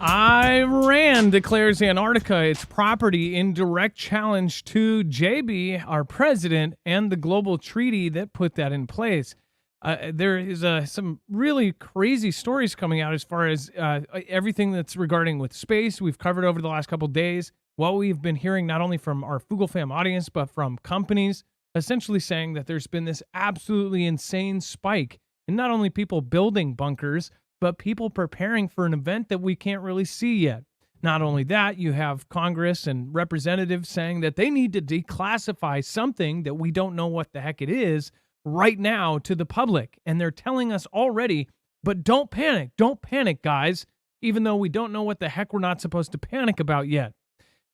Iran declares Antarctica its property in direct challenge to JB, our president, and the global treaty that put that in place. There is some really crazy stories coming out as far as everything that's regarding with space. We've covered over the last couple of days what we've been hearing not only from our Foogle fam audience, but from companies essentially saying that there's been this absolutely insane spike in not only people building bunkers, but people preparing for an event that we can't really see yet. Not only that, you have Congress and representatives saying that they need to declassify something that we don't know what the heck it is right now to the public. And they're telling us already, but don't panic, guys, even though we don't know what the heck we're not supposed to panic about yet.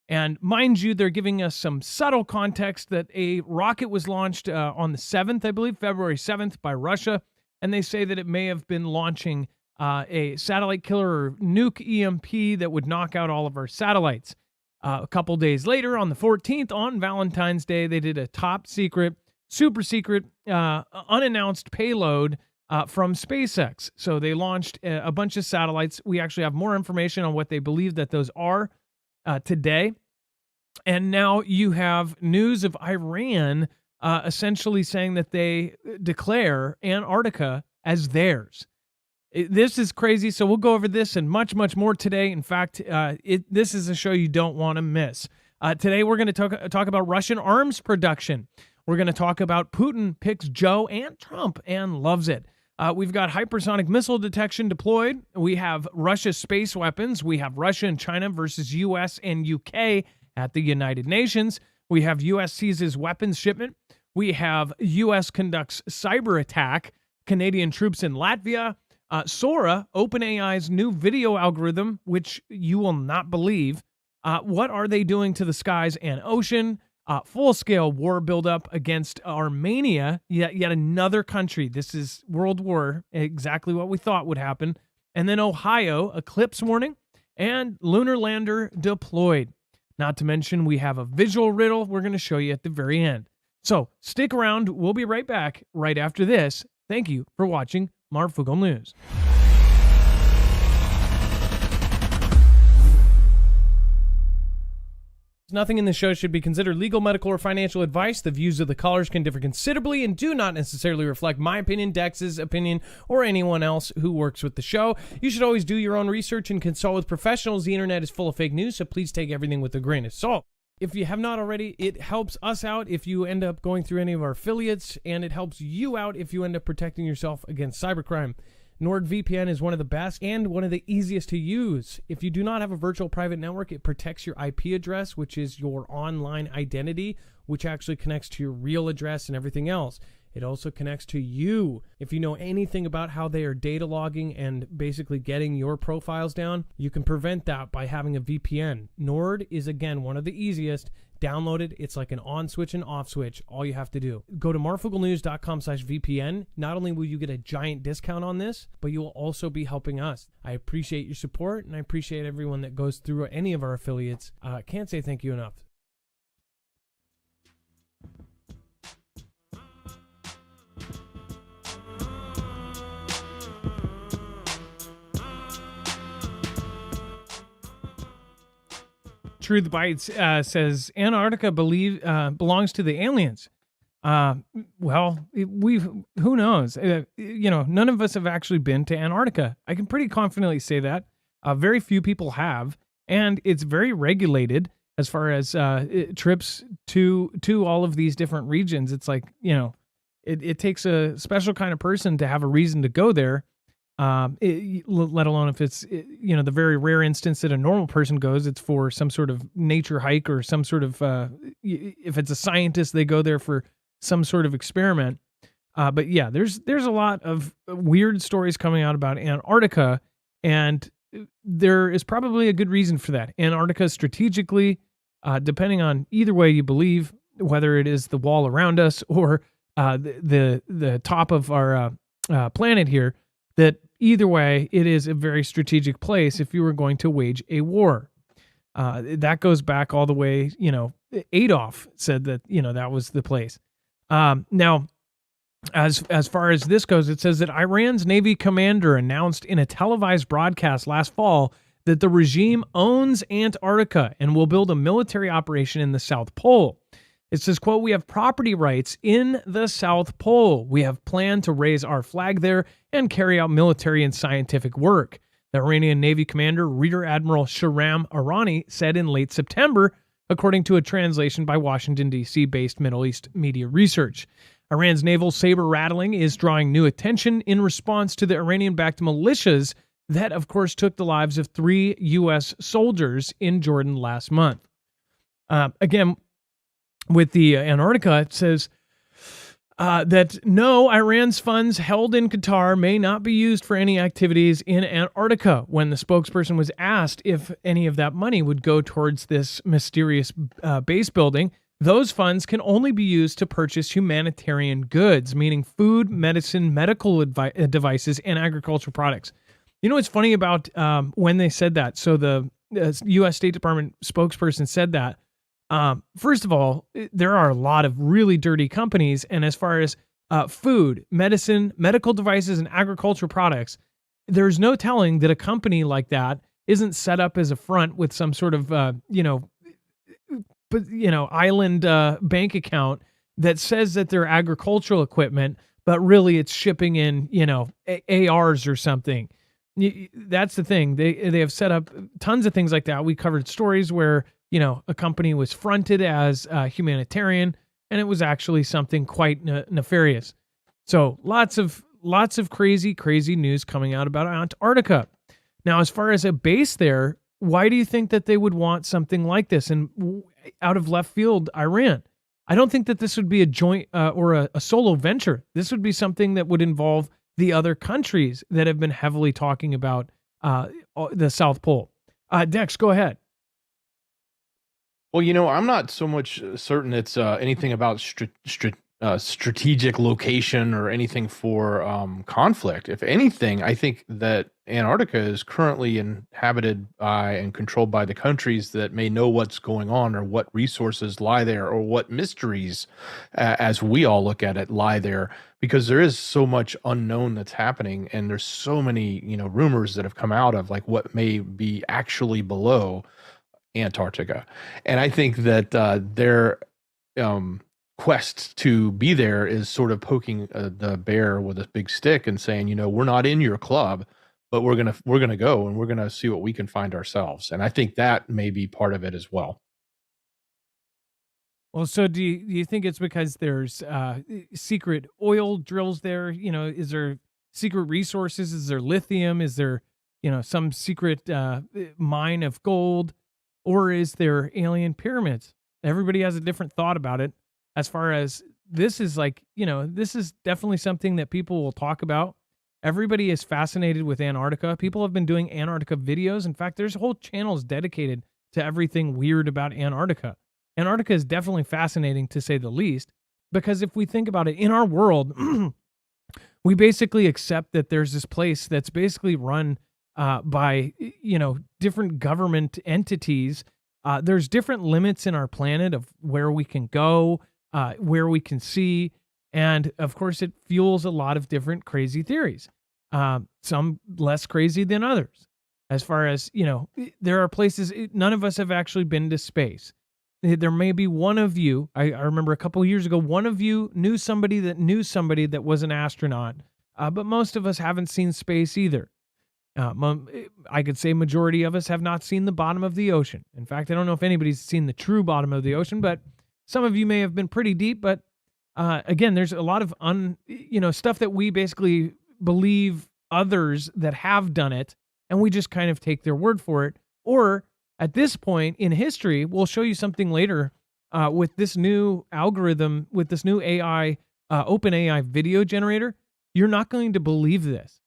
And mind you, they're giving us some subtle context that a rocket was launched on the 7th, I believe, February 7th by Russia. And they say that it may have been launching a satellite killer or nuke EMP that would knock out all of our satellites. A couple days later, on the 14th, on Valentine's Day, they did a top secret, super secret, unannounced payload from SpaceX. So they launched a bunch of satellites. We actually have more information on what they believe that those are today. And now you have news of Iran essentially saying that they declare Antarctica as theirs. This is crazy, so we'll go over this and much, much more today. In fact, this is a show you don't want to miss. Today, we're going to talk about Russian arms production. We're going to talk about Putin picks Joe and Trump and loves it. We've got hypersonic missile detection deployed. We have Russia's space weapons. We have Russia and China versus U.S. and U.K. at the United Nations. We have U.S. seizes weapons shipment. We have U.S. conducts cyber attack. Canadian troops in Latvia. Sora, OpenAI's new video algorithm, which you will not believe. What are they doing to the skies and ocean? Full-scale war buildup against Armenia, yet another country. This is World War, exactly what we thought would happen. And then Ohio, eclipse warning, and lunar lander deployed. Not to mention, we have a visual riddle we're going to show you at the very end. So stick around. We'll be right back right after this. Thank you for watching Marfoogle News. Nothing in this show should be considered legal, medical, or financial advice. The views of the callers can differ considerably and do not necessarily reflect my opinion, Dex's opinion, or anyone else who works with the show. You should always do your own research and consult with professionals. The internet is full of fake news, so please take everything with a grain of salt. If you have not already, it helps us out if you end up going through any of our affiliates, and it helps you out if you end up protecting yourself against cybercrime. NordVPN is one of the best and one of the easiest to use. If you do not have a virtual private network, it protects your IP address, which is your online identity, which actually connects to your real address and everything else. It also connects to you. If you know anything about how they are data logging and basically getting your profiles down, you can prevent that by having a VPN. Nord is, again, one of the easiest. Download it. It's like an on switch and off switch. All you have to do. Go to marfooglenews.com/VPN. Not only will you get a giant discount on this, but you will also be helping us. I appreciate your support, and I appreciate everyone that goes through any of our affiliates. Can't say thank you enough. Truth Bites says Antarctica belongs to the aliens. Well, who knows? None of us have actually been to Antarctica. I can pretty confidently say that. Very few people have, and it's very regulated as far as trips to all of these different regions. It's like, it takes a special kind of person to have a reason to go there. Let alone if it's, the very rare instance that a normal person goes, it's for some sort of nature hike or some sort of, if it's a scientist, they go there for some sort of experiment. But yeah, there's a lot of weird stories coming out about Antarctica, and there is probably a good reason for that. Antarctica strategically, depending on either way you believe, whether it is the wall around us or the top of our planet here, that either way, it is a very strategic place if you were going to wage a war. That goes back all the way, Adolf said that, that was the place. Now, as far as this goes, it says that Iran's Navy commander announced in a televised broadcast last fall that the regime owns Antarctica and will build a military operation in the South Pole. It says, quote, "We have property rights in the South Pole. We have planned to raise our flag there and carry out military and scientific work," the Iranian Navy commander, Rear Admiral Shahram Irani, said in late September, according to a translation by Washington, D.C. based Middle East Media Research. Iran's naval saber rattling is drawing new attention in response to the Iranian-backed militias that, of course, took the lives of 3 U.S. soldiers in Jordan last month. Again, with the Antarctica, it says that no, Iran's funds held in Qatar may not be used for any activities in Antarctica. When the spokesperson was asked if any of that money would go towards this mysterious base building, those funds can only be used to purchase humanitarian goods, meaning food, medicine, medical devices, and agricultural products. You know what's funny about when they said that? So the U.S. State Department spokesperson said that. First of all, there are a lot of really dirty companies, and as far as food, medicine, medical devices, and agricultural products, there's no telling that a company like that isn't set up as a front with some sort of island bank account that says that they're agricultural equipment, but really it's shipping in ARs or something. That's the thing. They have set up tons of things like that. We covered stories where a company was fronted as humanitarian, and it was actually something quite nefarious. So lots of crazy news coming out about Antarctica. Now, as far as a base there, why do you think that they would want something like this? And out of left field, Iran. I don't think that this would be a joint or a solo venture. This would be something that would involve the other countries that have been heavily talking about the South Pole. Dex, go ahead. Well, I'm not so much certain it's anything about strategic location or anything for conflict. If anything, I think that Antarctica is currently inhabited by and controlled by the countries that may know what's going on or what resources lie there or what mysteries, as we all look at it, lie there, because there is so much unknown that's happening, and there's so many rumors that have come out of like what may be actually below Antarctica. And I think that their quest to be there is sort of poking the bear with a big stick and saying, we're not in your club, but we're gonna go and we're gonna see what we can find ourselves. And I think that may be part of it as well. Well, so do you think it's because there's secret oil drills there? Is there secret resources? Is there lithium? Is there, some secret mine of gold? Or is there alien pyramids? Everybody has a different thought about it. As far as this is this is definitely something that people will talk about. Everybody is fascinated with Antarctica. People have been doing Antarctica videos. In fact, there's whole channels dedicated to everything weird about Antarctica. Antarctica is definitely fascinating, to say the least, because if we think about it, in our world, we basically accept that there's this place that's basically run by different government entities. There's different limits in our planet of where we can go, where we can see, and of course it fuels a lot of different crazy theories. Some less crazy than others. As far as there are places none of us have actually been to space. There may be one of you. I remember a couple of years ago, one of you knew somebody that was an astronaut, but most of us haven't seen space either. I could say majority of us have not seen the bottom of the ocean. In fact, I don't know if anybody's seen the true bottom of the ocean, but some of you may have been pretty deep. But again, there's a lot of stuff that we basically believe others that have done it, and we just kind of take their word for it. Or at this point in history, we'll show you something later with this new algorithm, with this new AI, OpenAI video generator. You're not going to believe this.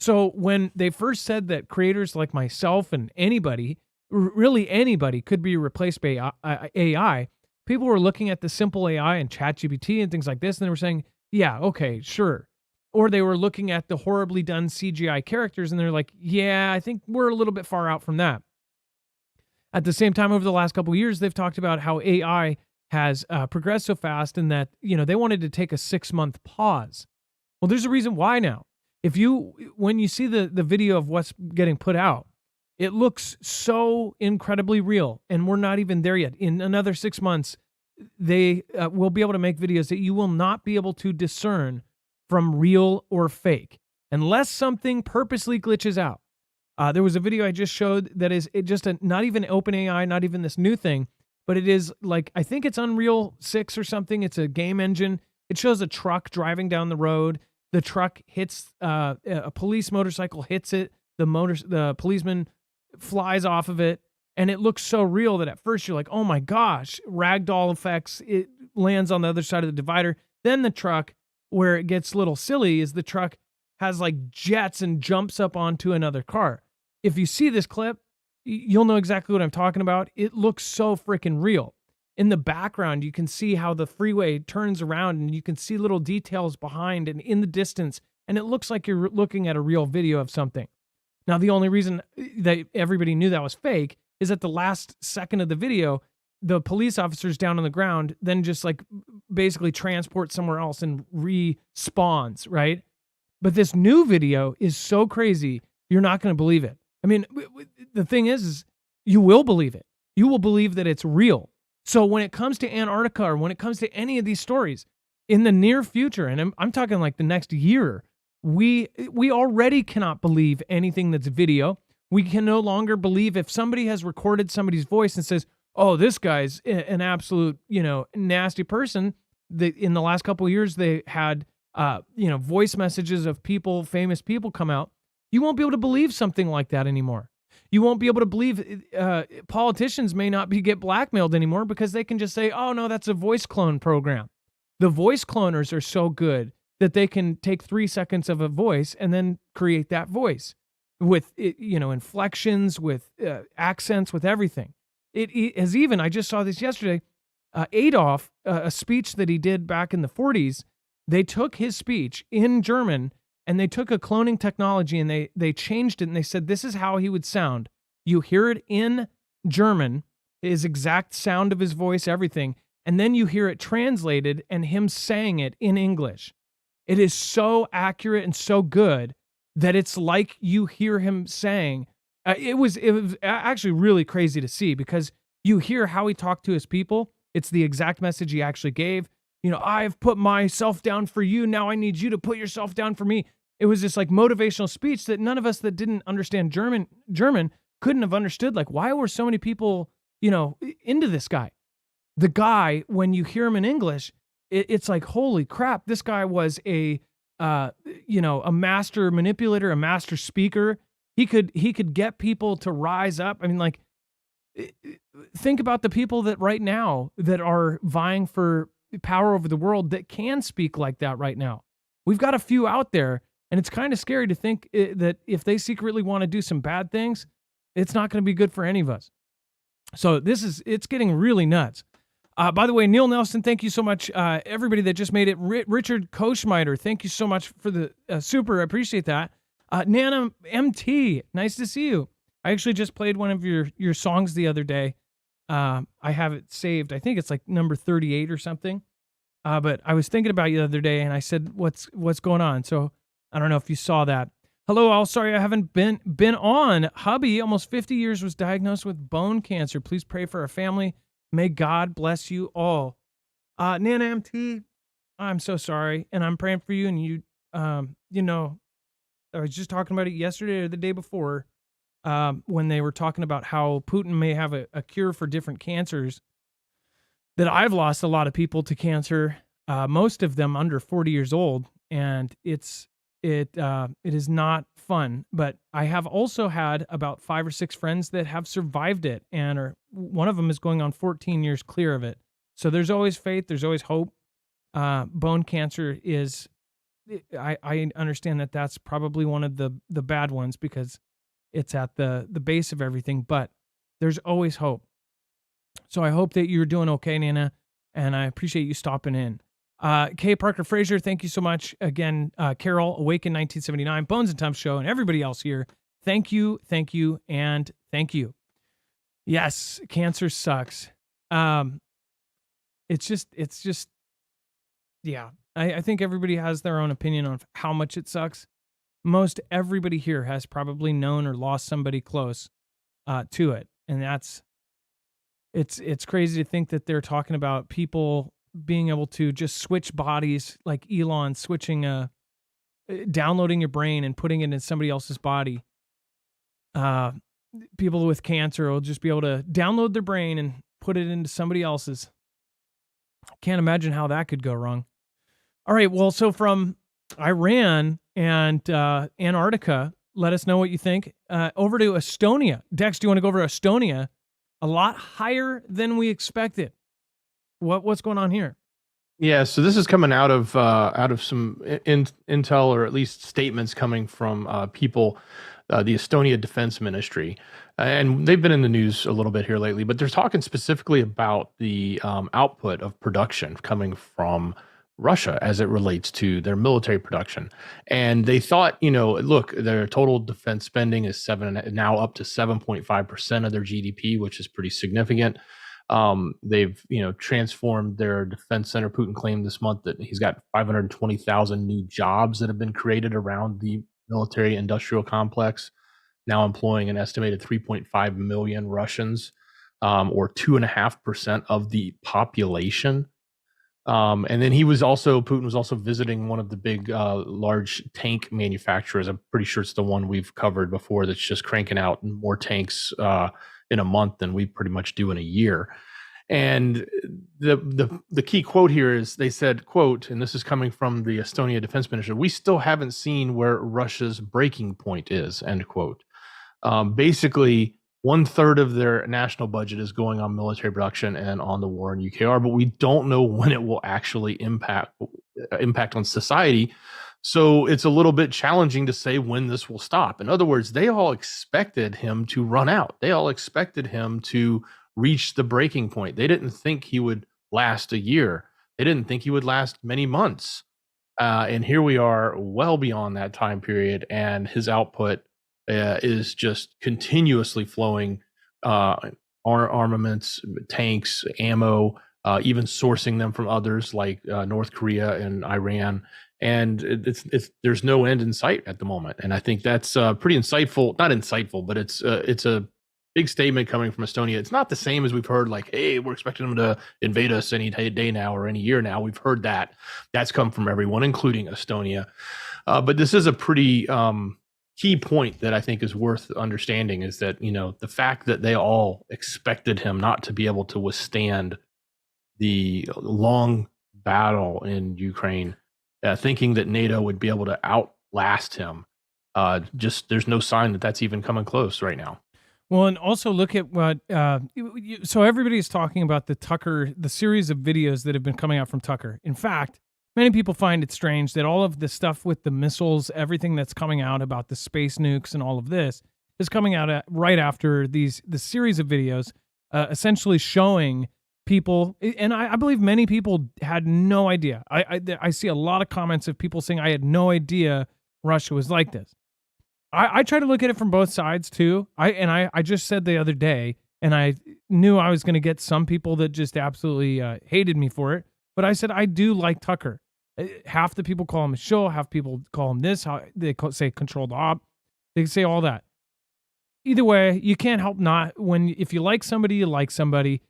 So when they first said that creators like myself and anybody, really anybody, could be replaced by AI, people were looking at the simple AI and ChatGPT and things like this, and they were saying, yeah, okay, sure. Or they were looking at the horribly done CGI characters, and they're like, yeah, I think we're a little bit far out from that. At the same time, over the last couple of years, they've talked about how AI has progressed so fast, and that they wanted to take a 6-month pause. Well, there's a reason why now. When you see the video of what's getting put out, It looks so incredibly real, and we're not even there yet. In another 6 months, they will be able to make videos that you will not be able to discern from real or fake unless something purposely glitches out. There was a video I just showed that is not even OpenAI, not even this new thing, but it is like, I think it's Unreal 6 or something. It's a game engine. It shows a truck driving down the road. The truck hits a police motorcycle, hits it. The policeman flies off of it, and it looks so real that at first you're like, oh my gosh, ragdoll effects. It lands on the other side of the divider. Then the truck, where it gets a little silly, is the truck has like jets and jumps up onto another car. If you see this clip, you'll know exactly what I'm talking about. It looks so freaking real. In the background, you can see how the freeway turns around, and you can see little details behind and in the distance, and it looks like you're looking at a real video of something. Now, the only reason that everybody knew that was fake is at the last second of the video, the police officers down on the ground then just like basically transport somewhere else and respawns, right? But this new video is so crazy, you're not going to believe it. I mean, the thing is you will believe it. You will believe that it's real. So when it comes to Antarctica, or when it comes to any of these stories in the near future, and I'm talking like the next year, we already cannot believe anything that's video. We can no longer believe if somebody has recorded somebody's voice and says, oh, this guy's an absolute, nasty person. That in the last couple of years, they had, voice messages of people, famous people come out. You won't be able to believe something like that anymore. You won't be able to believe politicians may not get blackmailed anymore because they can just say, oh, no, that's a voice clone program. The voice cloners are so good that they can take 3 seconds of a voice and then create that voice with, inflections, with accents, with everything. It has even, I just saw this yesterday, Adolf, a speech that he did back in the 40s, they took his speech in German and they took a cloning technology and they changed it, and they said, this is how he would sound. You hear it in German, his exact sound of his voice, everything, and then you hear it translated and him saying it in English. It is so accurate and so good that it's like you hear him saying. It was actually really crazy to see, because you hear how he talked to his people. It's the exact message he actually gave. I've put myself down for you. Now I need you to put yourself down for me. It was this like motivational speech that none of us that didn't understand German couldn't have understood. Like, why were so many people, into this guy? The guy, when you hear him in English, it's like, holy crap, this guy was a master manipulator, a master speaker. He could get people to rise up. I mean, like, think about the people that right now that are vying for power over the world that can speak like that right now. We've got a few out there, and it's kind of scary to think that if they secretly want to do some bad things, it's not going to be good for any of us. So it's getting really nuts. By the way, Neil Nelson, thank you so much. Everybody that just made it. Richard Koschmeider, thank you so much for the super. I appreciate that. Nana MT, nice to see you. I actually just played one of your songs the other day. I have it saved. I think it's like number 38 or something. But I was thinking about you the other day, and I said, what's going on? So I don't know if you saw that. Hello, all. Sorry I haven't been on. Hubby, almost 50 years, was diagnosed with bone cancer. Please pray for our family. May God bless you all. Nana MT, I'm so sorry, and I'm praying for you. And you, I was just talking about it yesterday or the day before, when they were talking about how Putin may have a cure for different cancers. That I've lost a lot of people to cancer, most of them under 40 years old, and it is not fun. But I have also had about 5 or 6 friends that have survived it, and one of them is going on 14 years clear of it. So there's always faith. There's always hope. Bone cancer is, I understand that that's probably one of the bad ones because it's at the base of everything, but there's always hope. So I hope that you're doing okay, Nana, and I appreciate you stopping in. Kay Parker Fraser, thank you so much. Again, Carol, Awaken 1979, Bones and Tump Show, and everybody else here, thank you, and thank you. Yes, cancer sucks. It's just, yeah. I think everybody has their own opinion on how much it sucks. Most everybody here has probably known or lost somebody close to it. And it's crazy to think that they're talking about people being able to just switch bodies, like Elon switching downloading your brain and putting it in somebody else's body. Uh, People with cancer will just be able to download their brain and put it into somebody else's. Can't imagine how that could go wrong. All right, well, so from Iran and Antarctica, let us know what you think. Over to Estonia. Dex, do you want to go over to Estonia? A lot higher than we expected. What's going on here? Yeah, so this is coming out of some intel, or at least statements coming from people, the Estonia Defense Ministry, and they've been in the news a little bit here lately. But they're talking specifically about the output of production coming from Russia as it relates to their military production. And they thought, look, their total defense spending is now up to 7.5% of their GDP, which is pretty significant. They've, transformed their defense center. Putin claimed this month that he's got 520,000 new jobs that have been created around the military industrial complex, now employing an estimated 3.5 million Russians, or 2.5% of the population. And then Putin was also visiting one of the big, large tank manufacturers. I'm pretty sure it's the one we've covered before, that's just cranking out more tanks in a month than we pretty much do in a year. And the key quote here is, they said, quote, and this is coming from the Estonia Defense Minister, "We still haven't seen where Russia's breaking point is," end quote. Basically, 1/3 of their national budget is going on military production and on the war in UKR, but we don't know when it will actually impact on society. So it's a little bit challenging to say when this will stop. In other words, they all expected him to run out. They all expected him to reach the breaking point. They didn't think he would last a year. They didn't think he would last many months. And here we are, well beyond that time period, and his output is just continuously flowing. Armaments, tanks, ammo, even sourcing them from others like North Korea and Iran. And there's no end in sight at the moment. And I think that's pretty insightful. Not insightful, but it's a big statement coming from Estonia. It's not the same as we've heard, like, hey, we're expecting them to invade us any day now or any year now. We've heard that. That's come from everyone, including Estonia. But this is a pretty key point that I think is worth understanding, is that, the fact that they all expected him not to be able to withstand the long battle in Ukraine, thinking that NATO would be able to outlast him. There's no sign that that's even coming close right now. Well, and also look at what, so everybody's talking about the series of videos that have been coming out from Tucker. In fact, many people find it strange that all of the stuff with the missiles, everything that's coming out about the space nukes and all of this, is coming out right after the series of videos, essentially showing people, and I believe many people had no idea. I see a lot of comments of people saying, I had no idea Russia was like this. I try to look at it from both sides too. I just said the other day, and I knew I was going to get some people that just absolutely hated me for it. But I said, I do like Tucker. Half the people call him a shill, half people call him this, how they say controlled op. They say all that. Either way, you can't help if you like somebody, you like somebody.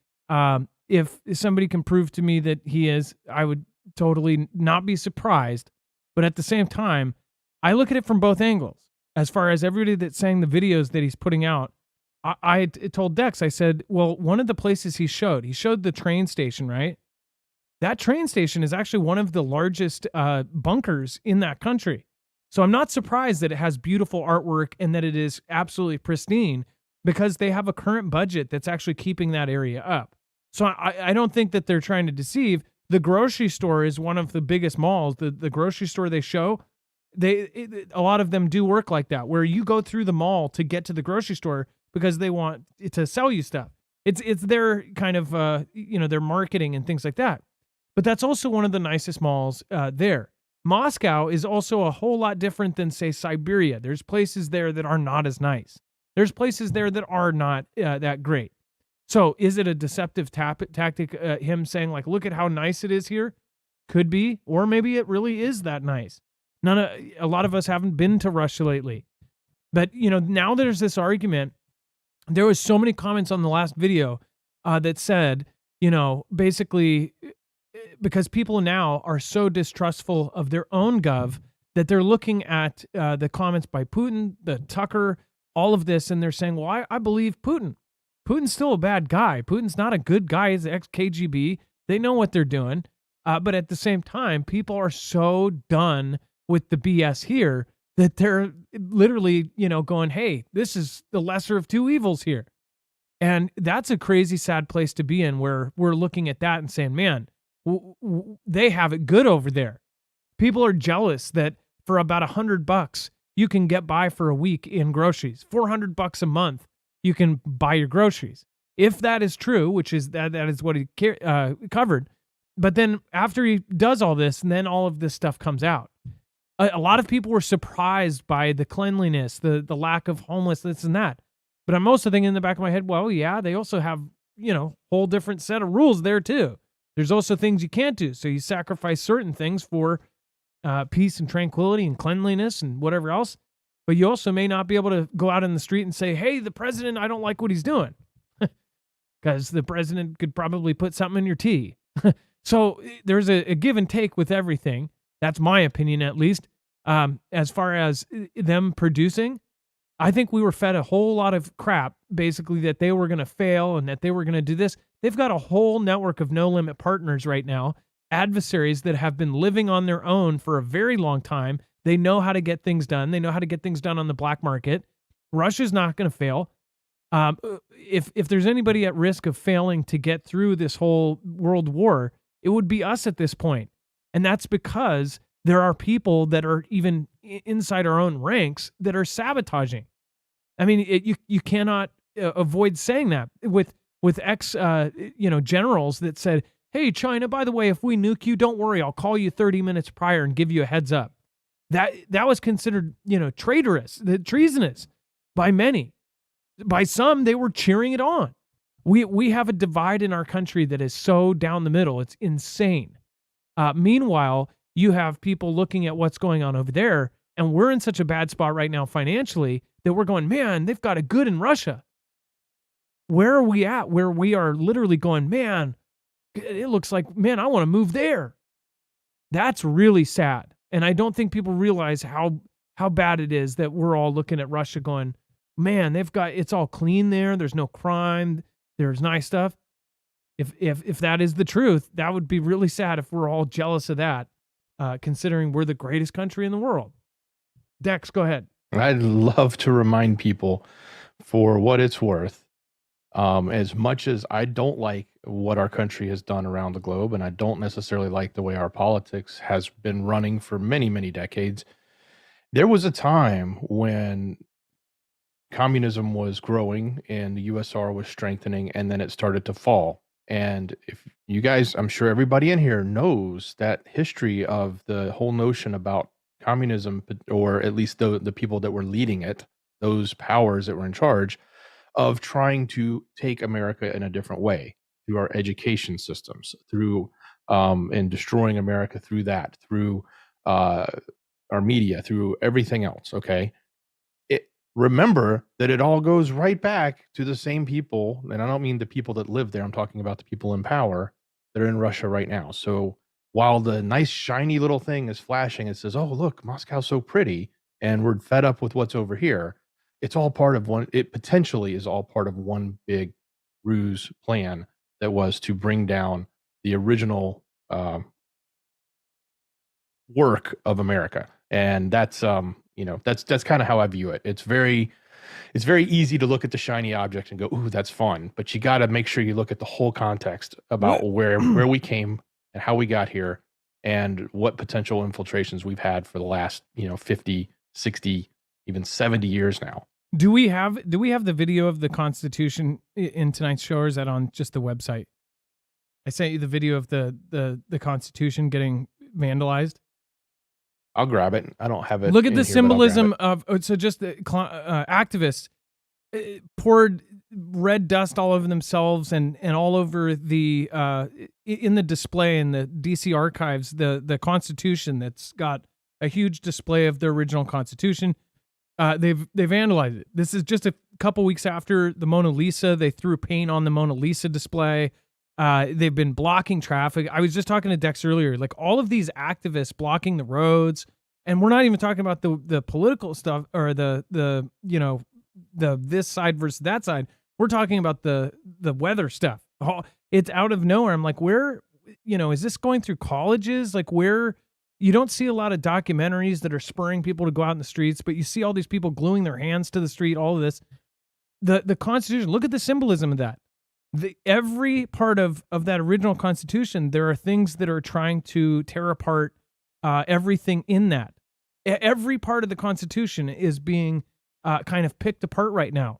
If somebody can prove to me that he is, I would totally not be surprised. But at the same time, I look at it from both angles. As far as everybody that's saying the videos that he's putting out, I told Dex, I said, well, one of the places he showed the train station, right? That train station is actually one of the largest bunkers in that country. So I'm not surprised that it has beautiful artwork and that it is absolutely pristine, because they have a current budget that's actually keeping that area up. So I don't think that they're trying to deceive. The grocery store is one of the biggest malls. The grocery store they show, a lot of them do work like that, where you go through the mall to get to the grocery store because they want to sell you stuff. It's their kind of their marketing and things like that. But that's also one of the nicest malls there. Moscow is also a whole lot different than, say, Siberia. There's places there that are not as nice. There's places there that are not that great. So is it a deceptive tactic, him saying, like, look at how nice it is here? Could be. Or maybe it really is that nice. A lot of us haven't been to Russia lately. But, now there's this argument there was so many comments on the last video that said, basically, because people now are so distrustful of their own gov that they're looking at the comments by Putin, the Tucker, all of this, and they're saying, well, I believe Putin. Putin's still a bad guy. Putin's not a good guy. He's ex-KGB. They know what they're doing. But at the same time, people are so done with the BS here that they're literally, going, hey, this is the lesser of two evils here. And that's a crazy, sad place to be in, where we're looking at that and saying, man, they have it good over there. People are jealous that for about $100, you can get by for a week in groceries. $400 a month, you can buy your groceries. If that is true, which is that is what he covered. But then after he does all this, and then all of this stuff comes out, a lot of people were surprised by the cleanliness, the lack of homelessness and that. But I'm also thinking in the back of my head, well, yeah, they also have, whole different set of rules there too. There's also things you can't do. So you sacrifice certain things for peace and tranquility and cleanliness and whatever else. But you also may not be able to go out in the street and say, hey, the president, I don't like what he's doing. Because the president could probably put something in your tea. So there's a give and take with everything. That's my opinion, at least. As far as them producing, I think we were fed a whole lot of crap, basically, that they were going to fail and that they were going to do this. They've got a whole network of no-limit partners right now, adversaries that have been living on their own for a very long time. They know how to get things done. They know how to get things done on the black market. Russia's not going to fail. If there's anybody at risk of failing to get through this whole world war, it would be us at this point. And that's because there are people that are even inside our own ranks that are sabotaging. I mean, you cannot avoid saying that with ex generals that said, hey, China, by the way, if we nuke you, don't worry, I'll call you 30 minutes prior and give you a heads up. That was considered, traitorous, treasonous by many. By some, they were cheering it on. We have a divide in our country that is so down the middle. It's insane. Meanwhile, you have people looking at what's going on over there, and we're in such a bad spot right now financially that we're going, man, they've got it good in Russia. Where are we at where we are literally going, man, it looks like, man, I want to move there. That's really sad. And I don't think people realize how bad it is that we're all looking at Russia going, man, it's all clean there. There's no crime. There's nice stuff. If that is the truth, that would be really sad if we're all jealous of that, considering we're the greatest country in the world. Dex, go ahead. I'd love to remind people, for what it's worth, as much as I don't like what our country has done around the globe, and I don't necessarily like the way our politics has been running for many, many decades, there was a time when communism was growing and the USSR was strengthening, and then it started to fall. And if you guys, I'm sure everybody in here knows that history of the whole notion about communism, or at least the people that were leading it, those powers that were in charge, of trying to take America in a different way through our education systems, through and destroying America through that, through our media, through everything else. Okay. Remember that it all goes right back to the same people. And I don't mean the people that live there. I'm talking about the people in power that are in Russia right now. So while the nice, shiny little thing is flashing, it says, oh, look, Moscow's so pretty, and we're fed up with what's over here. It's all part of it potentially is all part of one big ruse plan that was to bring down the original work of America. And that's, that's kind of how I view it. It's very easy to look at the shiny object and go, ooh, that's fun. But you got to make sure you look at the whole context about where we came and how we got here and what potential infiltrations we've had for the last, 50, 60, even 70 years now. Do we have the video of the Constitution in tonight's show, or is that on just the website? I sent you the video of the Constitution getting vandalized. I'll grab it. I don't have it. Look at the symbolism of, so just the activists poured red dust all over themselves and all over the, in the display in the DC archives, the Constitution that's got a huge display of the original Constitution. They've vandalized it. This is just a couple weeks after the Mona Lisa, they threw paint on the Mona Lisa display. They've been blocking traffic. I was just talking to Dex earlier, like all of these activists blocking the roads, and we're not even talking about the political stuff or the this side versus that side. We're talking about the weather stuff. It's out of nowhere. I'm like, where, is this going through colleges? Like where you don't see a lot of documentaries that are spurring people to go out in the streets, but you see all these people gluing their hands to the street, all of this. The Constitution, look at the symbolism of that. Every part of that original Constitution, there are things that are trying to tear apart everything in that. Every part of the Constitution is being kind of picked apart right now.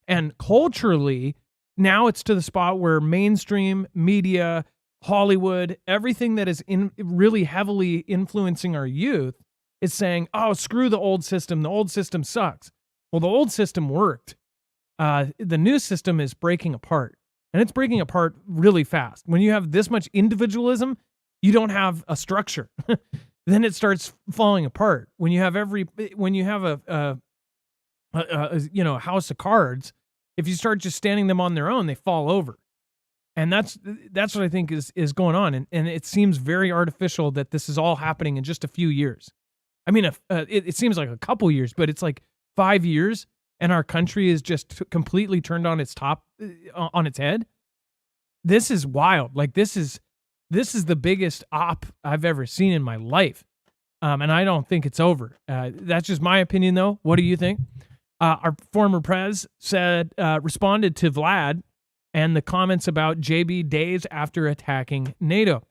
And culturally, now it's to the spot where mainstream media, Hollywood, everything that is really heavily influencing our youth is saying, oh, screw the old system. The old system sucks. Well, the old system worked. The new system is breaking apart. And it's breaking apart really fast. When you have this much individualism, you don't have a structure. Then it starts falling apart. When you have a house of cards, if you start just standing them on their own, they fall over. And that's what I think is going on. And it seems very artificial that this is all happening in just a few years. I mean, it seems like a couple years, but it's like 5 years and our country is just completely turned on its head. This is wild. Like this is the biggest op I've ever seen in my life. And I don't think it's over. That's just my opinion though. What do you think? Our former prez responded to Vlad and the comments about JB days after attacking NATO.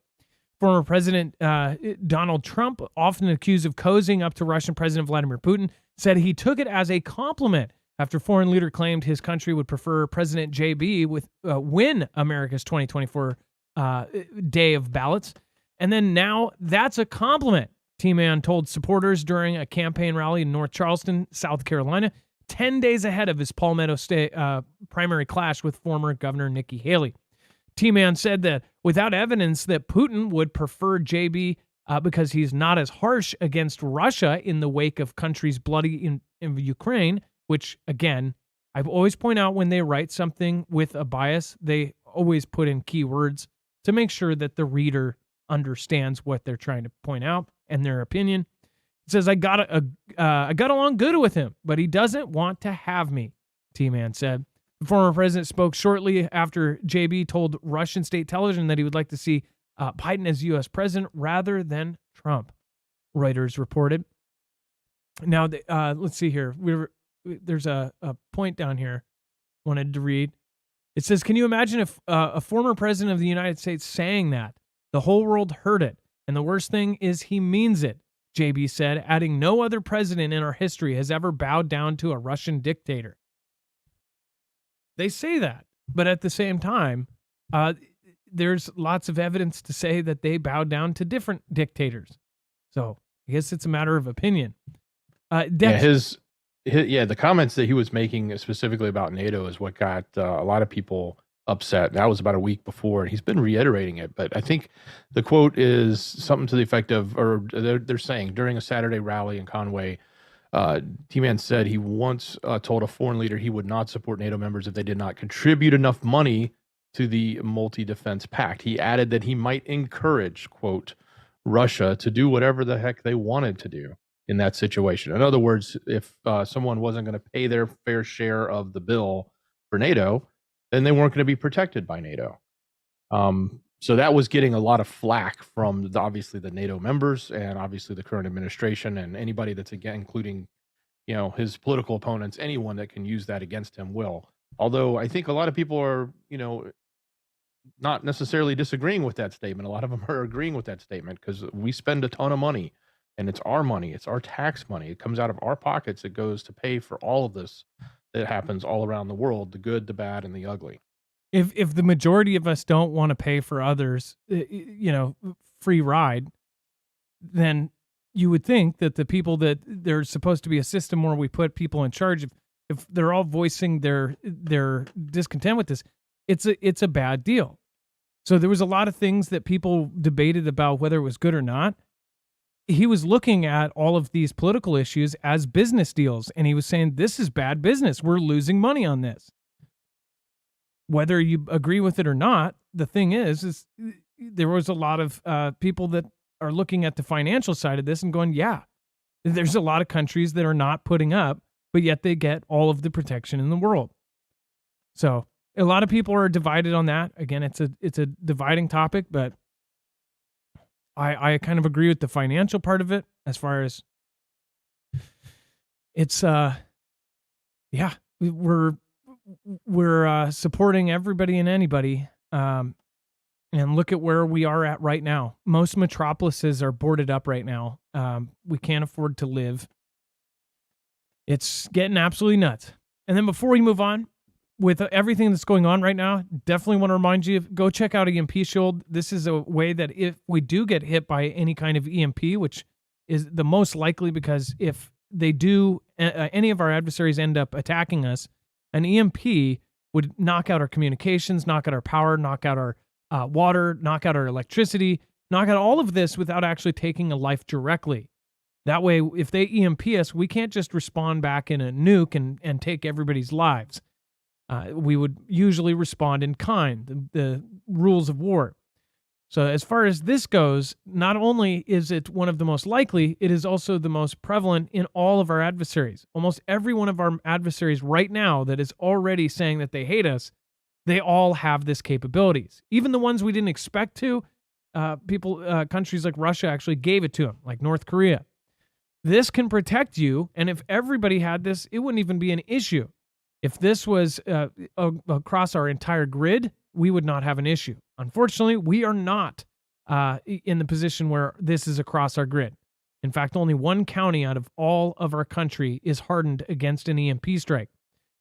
Former President Donald Trump, often accused of cozying up to Russian President Vladimir Putin, said he took it as a compliment after foreign leader claimed his country would prefer President JB win America's 2024 day of ballots. And then now that's a compliment, T-Man told supporters during a campaign rally in North Charleston, South Carolina, 10 days ahead of his Palmetto State primary clash with former Governor Nikki Haley. T-Man said that without evidence that Putin would prefer JB because he's not as harsh against Russia in the wake of country's bloody in Ukraine, which, again, I've always point out when they write something with a bias, they always put in keywords to make sure that the reader understands what they're trying to point out and their opinion. It says, I got along good with him, but he doesn't want to have me, T-Man said. The former president spoke shortly after JB told Russian state television that he would like to see Biden as U.S. president rather than Trump, Reuters reported. Now, let's see here. There's a point down here I wanted to read. It says, can you imagine if a former president of the United States saying that? The whole world heard it. And the worst thing is he means it, JB said, adding no other president in our history has ever bowed down to a Russian dictator. They say that, but at the same time, there's lots of evidence to say that they bowed down to different dictators. So I guess it's a matter of opinion. The comments that he was making specifically about NATO is what got a lot of people upset. That was about a week before, and he's been reiterating it. But I think the quote is something to the effect of, or they're saying during a Saturday rally in Conway, T-Man said he once told a foreign leader he would not support NATO members if they did not contribute enough money to the multi-defense pact. He added that he might encourage, quote, Russia to do whatever the heck they wanted to do in that situation. In other words, if someone wasn't going to pay their fair share of the bill for NATO, then they weren't going to be protected by NATO. So that was getting a lot of flack from obviously the NATO members and obviously the current administration and anybody that's, again, including, his political opponents, anyone that can use that against him will. Although I think a lot of people are, not necessarily disagreeing with that statement. A lot of them are agreeing with that statement because we spend a ton of money and it's our money. It's our tax money. It comes out of our pockets. It goes to pay for all of this that happens all around the world, the good, the bad, and the ugly. If the majority of us don't want to pay for others, free ride, then you would think that the people that there's supposed to be a system where we put people in charge, if they're all voicing their discontent with this, it's a bad deal. So there was a lot of things that people debated about whether it was good or not. he was looking at all of these political issues as business deals, and he was saying, this is bad business. We're losing money on this. Whether you agree with it or not, the thing is there was a lot of people that are looking at the financial side of this and going, yeah, there's a lot of countries that are not putting up, but yet they get all of the protection in the world. So a lot of people are divided on that. Again, it's a dividing topic, but I kind of agree with the financial part of it as far as it's yeah, we're supporting everybody and anybody. And look at where we are at right now. Most metropolises are boarded up right now. We can't afford to live. It's getting absolutely nuts. And then before we move on, with everything that's going on right now, definitely want to remind you, go check out EMP Shield. This is a way that if we do get hit by any kind of EMP, which is the most likely, because if they do, any of our adversaries end up attacking us, an EMP would knock out our communications, knock out our power, knock out our water, knock out our electricity, knock out all of this without actually taking a life directly. That way, if they EMP us, we can't just respond back in a nuke and take everybody's lives. We would usually respond in kind, the rules of war. So as far as this goes, not only is it one of the most likely, it is also the most prevalent in all of our adversaries. Almost every one of our adversaries right now that is already saying that they hate us, they all have this capabilities. Even the ones we didn't expect to, countries like Russia actually gave it to them, like North Korea. This can protect you, and if everybody had this, it wouldn't even be an issue. If this was across our entire grid, we would not have an issue. Unfortunately, we are not in the position where this is across our grid. In fact, only one county out of all of our country is hardened against an EMP strike.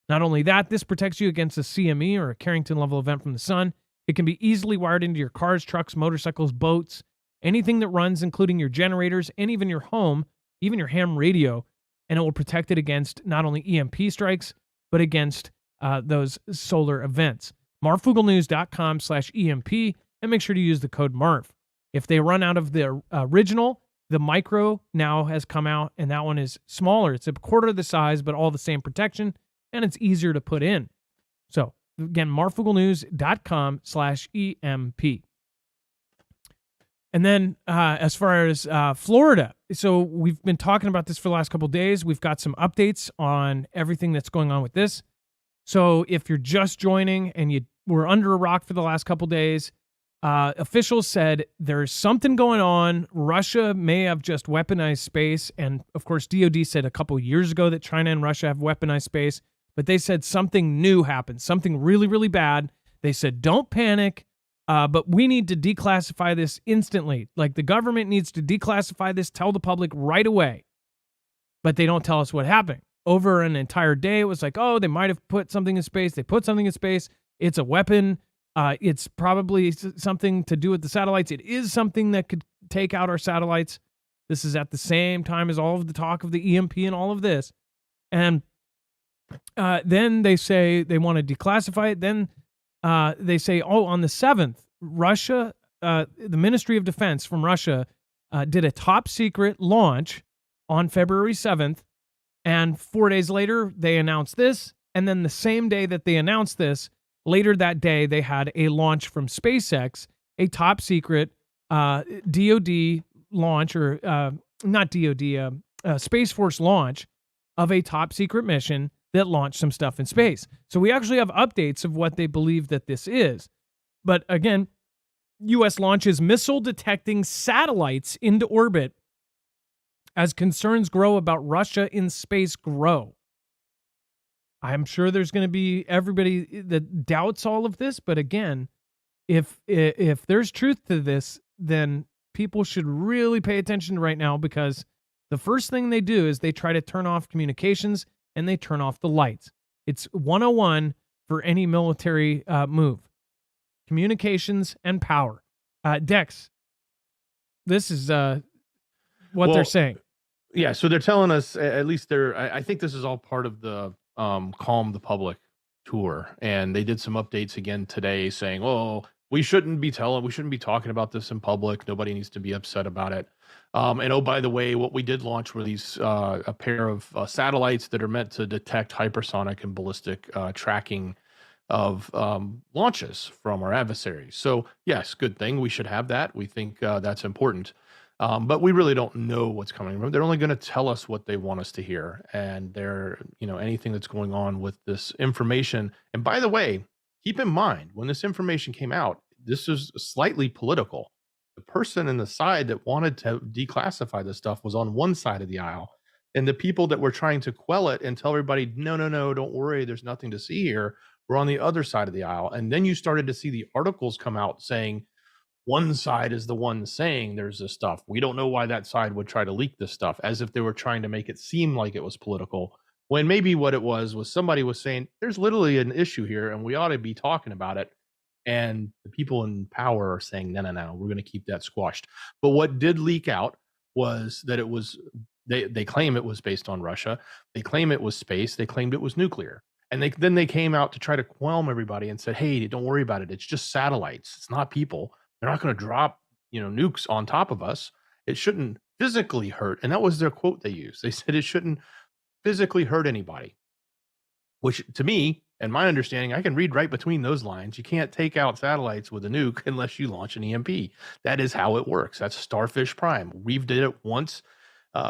Not only that, this protects you against a CME or a Carrington-level event from the sun. It can be easily wired into your cars, trucks, motorcycles, boats, anything that runs, including your generators, and even your home, even your ham radio, and it will protect it against not only EMP strikes, but against those solar events. Marfooglenews.com/EMP, and make sure to use the code MARF. If they run out of the original, the micro now has come out, and that one is smaller. It's a quarter of the size, but all the same protection, and it's easier to put in. So, again, marfooglenews.com/EMP. And then as far as Florida, so we've been talking about this for the last couple of days. We've got some updates on everything that's going on with this. So if you're just joining and you were under a rock for the last couple of days, officials said there's something going on. Russia may have just weaponized space. And of course, DOD said a couple of years ago that China and Russia have weaponized space. But they said something new happened, something really, really bad. They said, don't panic. But we need to declassify this instantly. Like the government needs to declassify this, tell the public right away. But they don't tell us what happened. Over an entire day, it was like, oh, they might have put something in space. They put something in space. It's a weapon. It's probably something to do with the satellites. It is something that could take out our satellites. This is at the same time as all of the talk of the EMP and all of this. And then they say they want to declassify it. Then they say, oh, on the 7th, Russia, the Ministry of Defense from Russia did a top secret launch on February 7th. And 4 days later, they announced this. And then the same day that they announced this, later that day, they had a launch from SpaceX, a top secret DOD launch, or not DOD, Space Force launch of a top secret mission that launched some stuff in space. So we actually have updates of what they believe that this is. But again, U.S. launches missile detecting satellites into orbit as concerns grow about Russia in space grow. I'm sure there's going to be everybody that doubts all of this. But again, if there's truth to this, then people should really pay attention right now, because the first thing they do is they try to turn off communications and they turn off the lights. It's 101 for any military move. Communications and power. Dex, this is what they're saying. Yeah, so they're telling us, at least I think this is all part of the Calm the Public tour. And they did some updates again today saying, oh, We shouldn't be talking about this in public. Nobody needs to be upset about it. And oh, by the way, what we did launch were these a pair of satellites that are meant to detect hypersonic and ballistic tracking of launches from our adversaries. So yes, good thing. We should have that. We think that's important. But we really don't know what's coming. They're only going to tell us what they want us to hear, and they're, anything that's going on with this information. And by the way, keep in mind when this information came out, this is slightly political. The person in the side that wanted to declassify this stuff was on one side of the aisle, and the people that were trying to quell it and tell everybody, no, no, no, don't worry, there's nothing to see here, were on the other side of the aisle. And then you started to see the articles come out saying one side is the one saying there's this stuff. We don't know why that side would try to leak this stuff, as if they were trying to make it seem like it was political, when maybe what it was somebody was saying there's literally an issue here and we ought to be talking about it. And the people in power are saying, no, no, no, we're going to keep that squashed. But what did leak out was that it was, they claim it was based on Russia. They claim it was space. They claimed it was nuclear. And then they came out to try to qualm everybody and said, hey, don't worry about it. It's just satellites. It's not people. They're not going to drop, nukes on top of us. It shouldn't physically hurt. And that was their quote they used. They said it shouldn't physically hurt anybody, which to me, and my understanding, I can read right between those lines. You can't take out satellites with a nuke unless you launch an EMP. That is how it works. That's Starfish Prime. We've did it once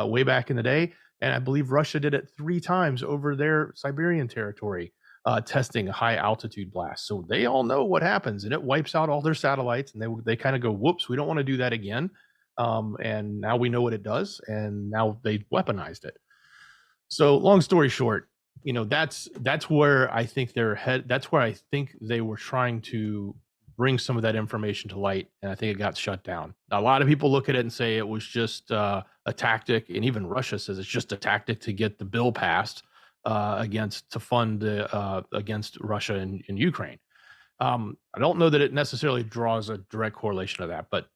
way back in the day. And I believe Russia did it 3 times over their Siberian territory, testing a high altitude blast. So they all know what happens, and it wipes out all their satellites. And they kind of go, whoops, we don't want to do that again. And now we know what it does. And now they weaponized it. So long story short, that's where I think that's where I think they were trying to bring some of that information to light, and I think it got shut down. A lot of people look at it and say it was just a tactic, and even Russia says it's just a tactic to get the bill passed to fund against Russia and Ukraine. I don't know that it necessarily draws a direct correlation to that, but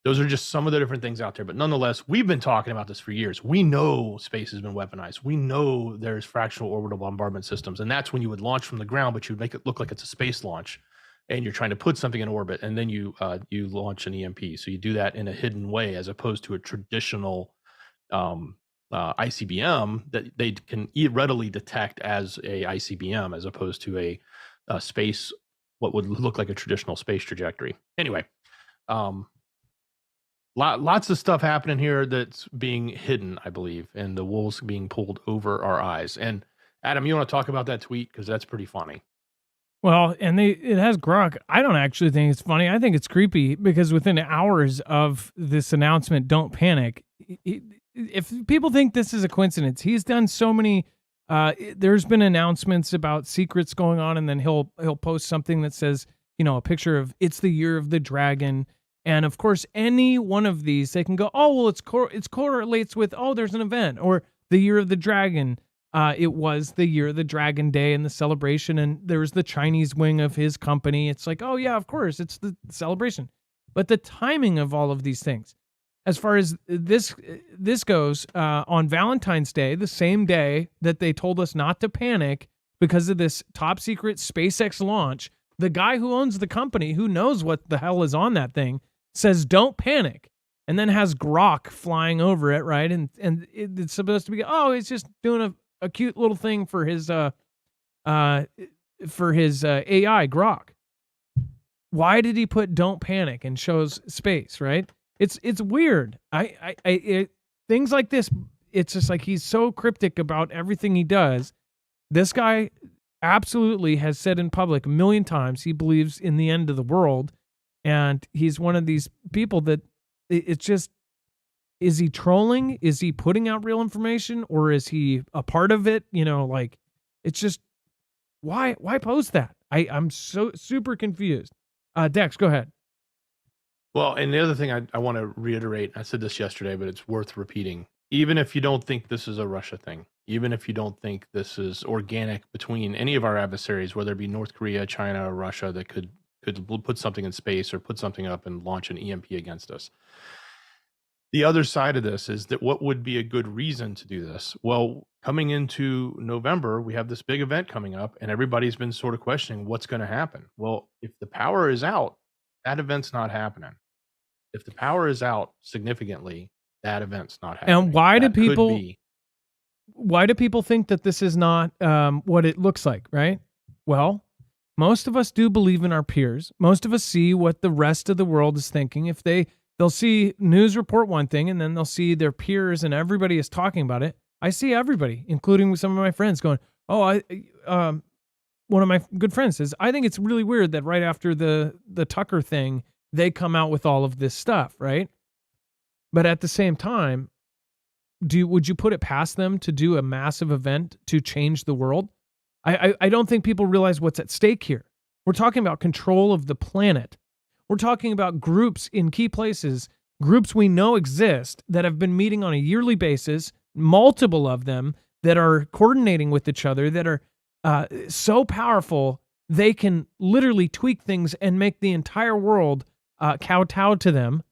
those are just some of the different things out there. But nonetheless, we've been talking about this for years. We know space has been weaponized. We know there's fractional orbital bombardment systems. And that's when you would launch from the ground, but you would make it look like it's a space launch. And you're trying to put something in orbit, and then you launch an EMP. So you do that in a hidden way, as opposed to a traditional ICBM that they can readily detect as a ICBM, as opposed to a space, what would look like a traditional space trajectory. Anyway, lots of stuff happening here that's being hidden, I believe, and the wool's being pulled over our eyes. And Adam, you want to talk about that tweet? Because that's pretty funny. Well, and it has grok. I don't actually think it's funny. I think it's creepy, because within hours of this announcement, don't panic. If people think this is a coincidence, he's done so many. There's been announcements about secrets going on, and then he'll post something that says, a picture of it's the year of the dragon. And of course, any one of these, they can go, oh, well, it's correlates with, oh, there's an event, or the year of the dragon. It was the year of the Dragon Day and the celebration, and there was the Chinese wing of his company. It's like, oh yeah, of course, it's the celebration. But the timing of all of these things, as far as this goes, on Valentine's Day, the same day that they told us not to panic because of this top secret SpaceX launch, the guy who owns the company, who knows what the hell is on that thing, says don't panic, and then has grok flying over it, right? And it's supposed to be, oh, it's just doing a cute little thing for his AI grok. Why did he put don't panic and shows space, right? It's weird. Things like this, it's just like he's so cryptic about everything he does. This guy absolutely has said in public a million times he believes in the end of the world, and he's one of these people that it's just, is he trolling? Is he putting out real information, or is he a part of it? It's just, why post that? I'm so super confused. Dex, go ahead. Well, and the other thing I want to reiterate, I said this yesterday, but it's worth repeating. Even if you don't think this is a Russia thing, even if you don't think this is organic between any of our adversaries, whether it be North Korea, China, or Russia, that could put something in space or put something up and launch an EMP against us. The other side of this is that what would be a good reason to do this? Well, coming into November, we have this big event coming up, and everybody's been sort of questioning what's going to happen. Well, if the power is out, That event's not happening. If the power is out significantly, that event's not happening. And why do That could people be. think that this is not what it looks like, right? Well, most of us do believe in our peers. Most of us see what the rest of the world is thinking. If they'll see news report one thing, and then they'll see their peers and everybody is talking about it. I see everybody, including some of my friends, going, "Oh, one of my good friends says, I think it's really weird that right after the Tucker thing, they come out with all of this stuff, right?" But at the same time, would you put it past them to do a massive event to change the world? I don't think people realize what's at stake here. We're talking about control of the planet. We're talking about groups in key places, groups we know exist that have been meeting on a yearly basis, multiple of them that are coordinating with each other, that are so powerful they can literally tweak things and make the entire world kowtow to them.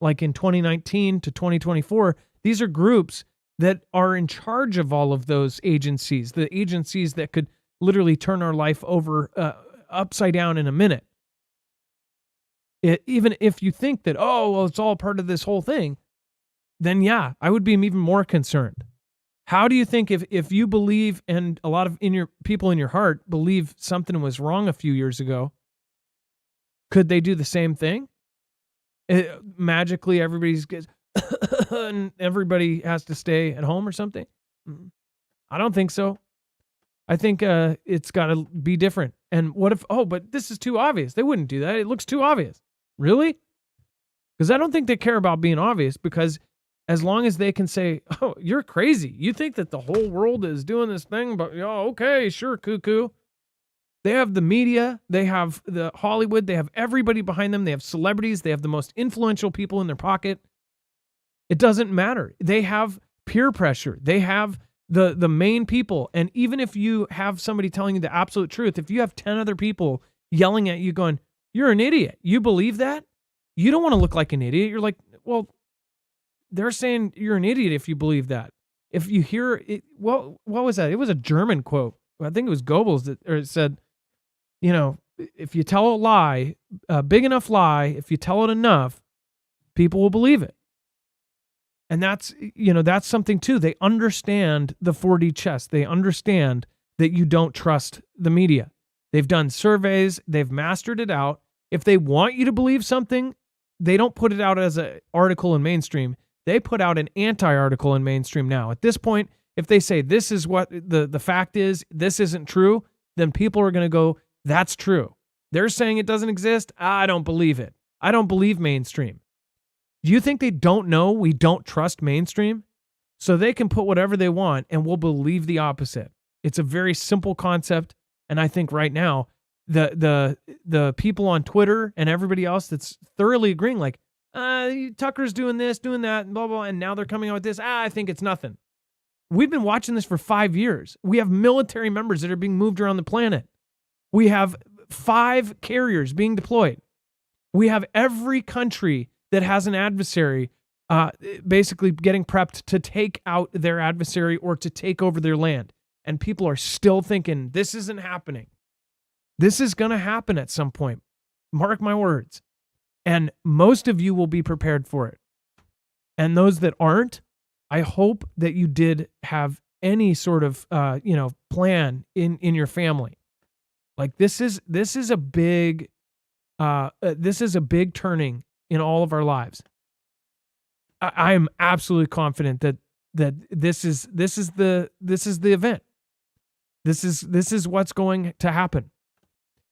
Like in 2019 to 2024, these are groups that are in charge of all of those agencies, the agencies that could literally turn our life over upside down in a minute. Even if you think that, oh, well, it's all part of this whole thing, then yeah, I would be even more concerned. How do you think if you believe, and a lot of people in your heart believe something was wrong a few years ago, could they do the same thing? Magically, everybody's gets and everybody has to stay at home or something? I don't think so. I think it's got to be different. And what if, but this is too obvious. They wouldn't do that. It looks too obvious. Really? Because I don't think they care about being obvious, because as long as they can say, oh, you're crazy. You think that the whole world is doing this thing, but okay, sure, cuckoo. They have the media, they have the Hollywood, they have everybody behind them, they have celebrities, they have the most influential people in their pocket. It doesn't matter. They have peer pressure. They have the main people. And even if you have somebody telling you the absolute truth, if you have 10 other people yelling at you going, you're an idiot, you believe that? You don't want to look like an idiot. You're like, well, they're saying you're an idiot if you believe that. If you hear it, what was that? It was a German quote. I think it was Goebbels that said, if you tell a lie, a big enough lie, if you tell it enough, people will believe it. And that's something too. They understand the 4D chess. They understand that you don't trust the media. They've done surveys. They've mastered it out. If they want you to believe something, they don't put it out as an article in mainstream. They put out an anti-article in mainstream now. At this point, if they say this is what the fact is, this isn't true, then people are going to go, that's true. They're saying it doesn't exist. I don't believe it. I don't believe mainstream. Do you think they don't know we don't trust mainstream? So they can put whatever they want and we'll believe the opposite. It's a very simple concept. And I think right now, the people on Twitter and everybody else that's thoroughly agreeing, like, Tucker's doing this, doing that, and blah, blah, and now they're coming out with this. I think it's nothing. We've been watching this for 5 years. We have military members that are being moved around the planet. We have 5 carriers being deployed. We have every country that has an adversary basically getting prepped to take out their adversary or to take over their land. And people are still thinking, this isn't happening. This is going to happen at some point. Mark my words. And most of you will be prepared for it. And those that aren't, I hope that you did have any sort of plan in your family. Like this is a big turning in all of our lives. I am absolutely confident that this is the event. This is what's going to happen.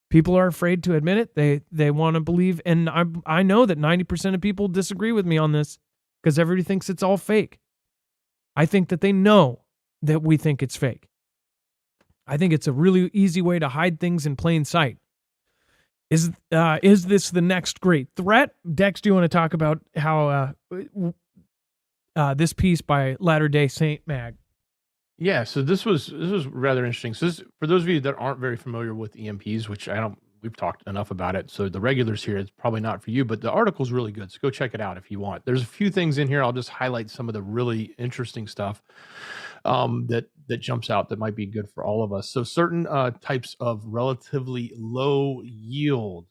People are afraid to admit it. They want to believe, and I know that 90% of people disagree with me on this because everybody thinks it's all fake. I think that they know that we think it's fake. I think it's a really easy way to hide things in plain sight. Is this the next great threat? Dex, do you want to talk about how this piece by Latter-day Saint Mag? Yeah, so this was rather interesting. So this, for those of you that aren't very familiar with EMPs, which we've talked enough about it. So the regulars here, it's probably not for you, but the article's really good. So go check it out if you want. There's a few things in here. I'll just highlight some of the really interesting stuff that jumps out that might be good for all of us. So certain types of relatively low yield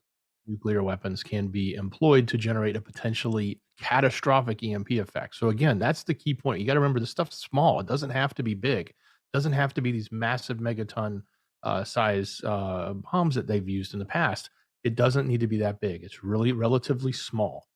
nuclear weapons can be employed to generate a potentially catastrophic EMP effect. So again, that's the key point. You got to remember this stuff's small. It doesn't have to be big. It doesn't have to be these massive megaton size bombs that they've used in the past. It doesn't need to be that big. It's really relatively small,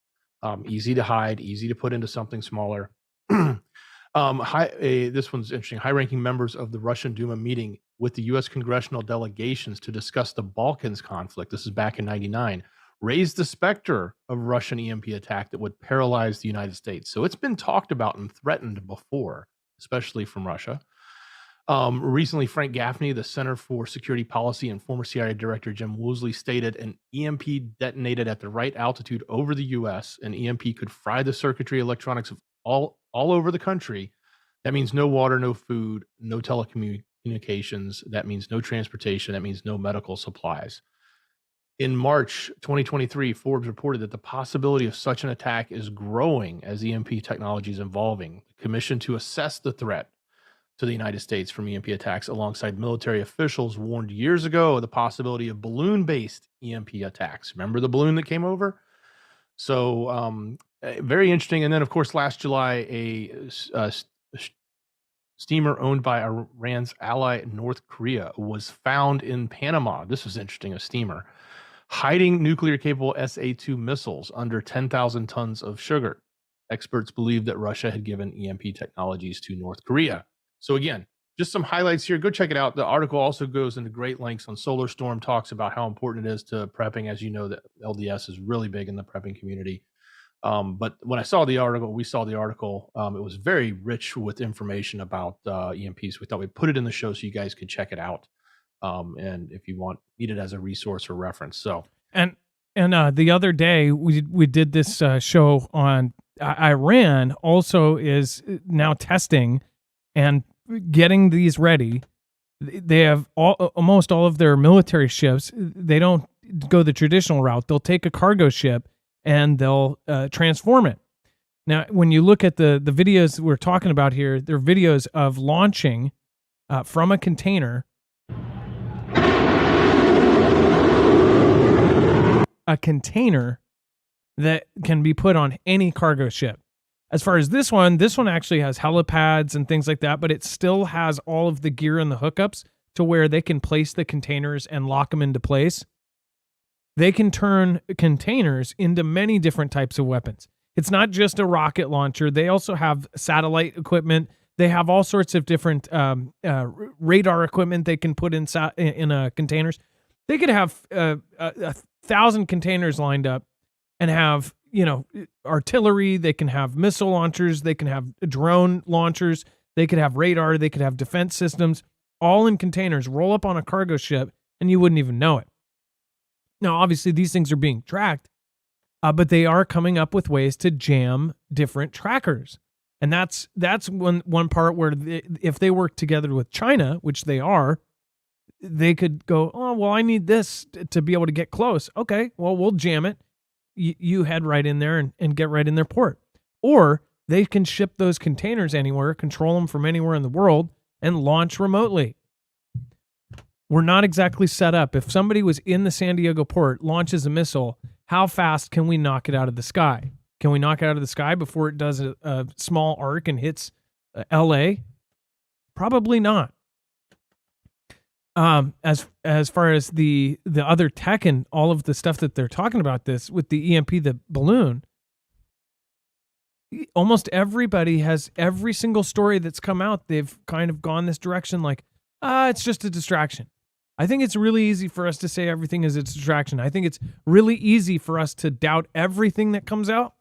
easy to hide, easy to put into something smaller. This one's interesting. High-ranking members of the Russian Duma meeting with the U.S. congressional delegations to discuss the Balkans conflict, this is back in '99, raised the specter of Russian EMP attack that would paralyze the United States. So it's been talked about and threatened before, especially from Russia. Recently, Frank Gaffney, the Center for Security Policy, and former CIA Director Jim Woolsey stated an EMP detonated at the right altitude over the U.S. An EMP could fry the circuitry electronics of all over the country. That means no water, no food, no telecommunications. That means no transportation. That means no medical supplies. In March 2023, Forbes reported that the possibility of such an attack is growing as EMP technology is evolving. The commission to assess the threat to the United States from EMP attacks alongside military officials warned years ago of the possibility of balloon-based EMP attacks. Remember the balloon that came over? So very interesting. And then, of course, last July, a steamer owned by Iran's ally North Korea was found in Panama. This was interesting, a steamer hiding nuclear-capable SA-2 missiles under 10,000 tons of sugar. Experts believe that Russia had given EMP technologies to North Korea. So again, just some highlights here. Go check it out. The article also goes into great lengths on solar storm, talks about how important it is to prepping. As you know, that LDS is really big in the prepping community. But when we saw the article, it was very rich with information about EMPs. We thought we'd put it in the show so you guys could check it out. And if you need it as a resource or reference. So and the other day we did this show on Iran. Also is now testing and getting these ready. They have almost all of their military ships. They don't go the traditional route. They'll take a cargo ship and they'll transform it. Now, when you look at the videos we're talking about here, they're videos of launching from a container that can be put on any cargo ship. As far as this one actually has helipads and things like that, but it still has all of the gear and the hookups to where they can place the containers and lock them into place. They can turn containers into many different types of weapons. It's not just a rocket launcher. They also have satellite equipment. They have all sorts of different radar equipment they can put in containers. They could have 1,000 containers lined up and have, artillery. They can have missile launchers. They can have drone launchers. They could have radar. They could have defense systems, all in containers, roll up on a cargo ship, and you wouldn't even know it. Now, obviously, these things are being tracked, but they are coming up with ways to jam different trackers. And that's one part where if they work together with China, which they are, they could go, oh, well, I need this to be able to get close. Okay, well, we'll jam it. You head right in there and get right in their port. Or they can ship those containers anywhere, control them from anywhere in the world, and launch remotely. We're not exactly set up. If somebody was in the San Diego port, launches a missile, how fast can we knock it out of the sky? Can we knock it out of the sky before it does a small arc and hits LA? Probably not. As far as the other tech and all of the stuff that they're talking about this with the EMP, the balloon, almost everybody has, every single story that's come out, they've kind of gone this direction like, it's just a distraction. I think it's really easy for us to say everything is a distraction. I think it's really easy for us to doubt everything that comes out.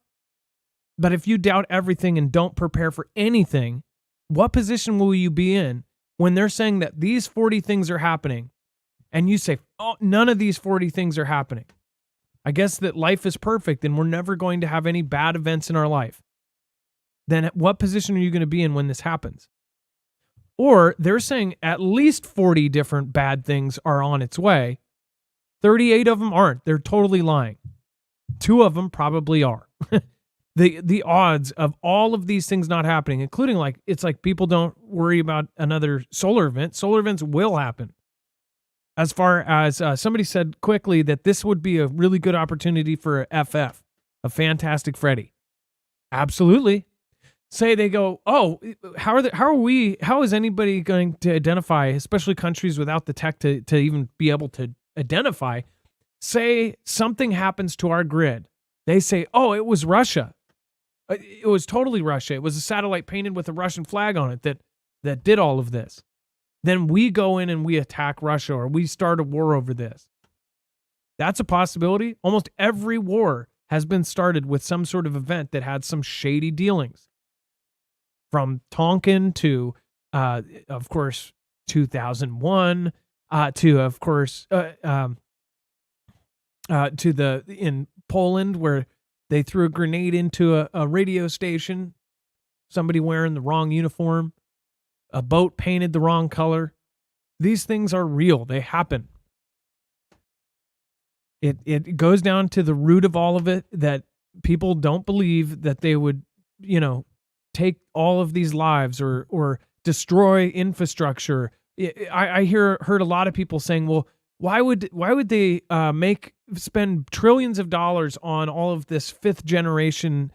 But if you doubt everything and don't prepare for anything, what position will you be in when they're saying that these 40 things are happening and you say, oh, none of these 40 things are happening? I guess that life is perfect and we're never going to have any bad events in our life. Then what position are you going to be in when this happens? Or they're saying at least 40 different bad things are on its way. 38 of them aren't. They're totally lying. 2 of them probably are. The odds of all of these things not happening, including it's like people don't worry about another solar event. Solar events will happen. as far as somebody said quickly that this would be a really good opportunity for a FF, a Fantastic Freddy. Absolutely. Say they go, oh, how is anybody going to identify, especially countries without the tech to even be able to identify? Say something happens to our grid. They say, oh, it was Russia. It was totally Russia. It was a satellite painted with a Russian flag on it that did all of this. Then we go in and we attack Russia, or we start a war over this. That's a possibility. Almost every war has been started with some sort of event that had some shady dealings. From Tonkin to, of course, 2001, to, of course, to in Poland, where they threw a grenade into a radio station, somebody wearing the wrong uniform, a boat painted the wrong color. These things are real. They happen. It goes down to the root of all of it, that people don't believe that they would, take all of these lives or destroy infrastructure. I heard a lot of people saying, well, why would they spend trillions of dollars on all of this 5th generation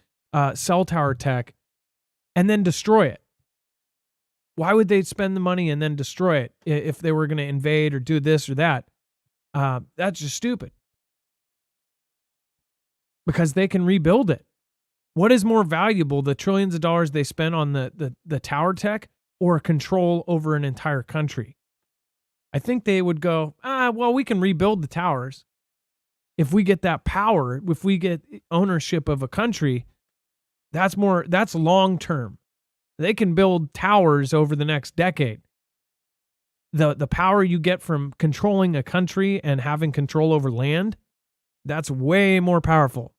cell tower tech and then destroy it? Why would they spend the money and then destroy it if they were going to invade or do this or that? That's just stupid. Because they can rebuild it. What is more valuable, the trillions of dollars they spend on the tower tech or control over an entire country? I think they would go, well, we can rebuild the towers. If we get that power, if we get ownership of a country, that's long term. They can build towers over the next decade. The power you get from controlling a country and having control over land, that's way more powerful.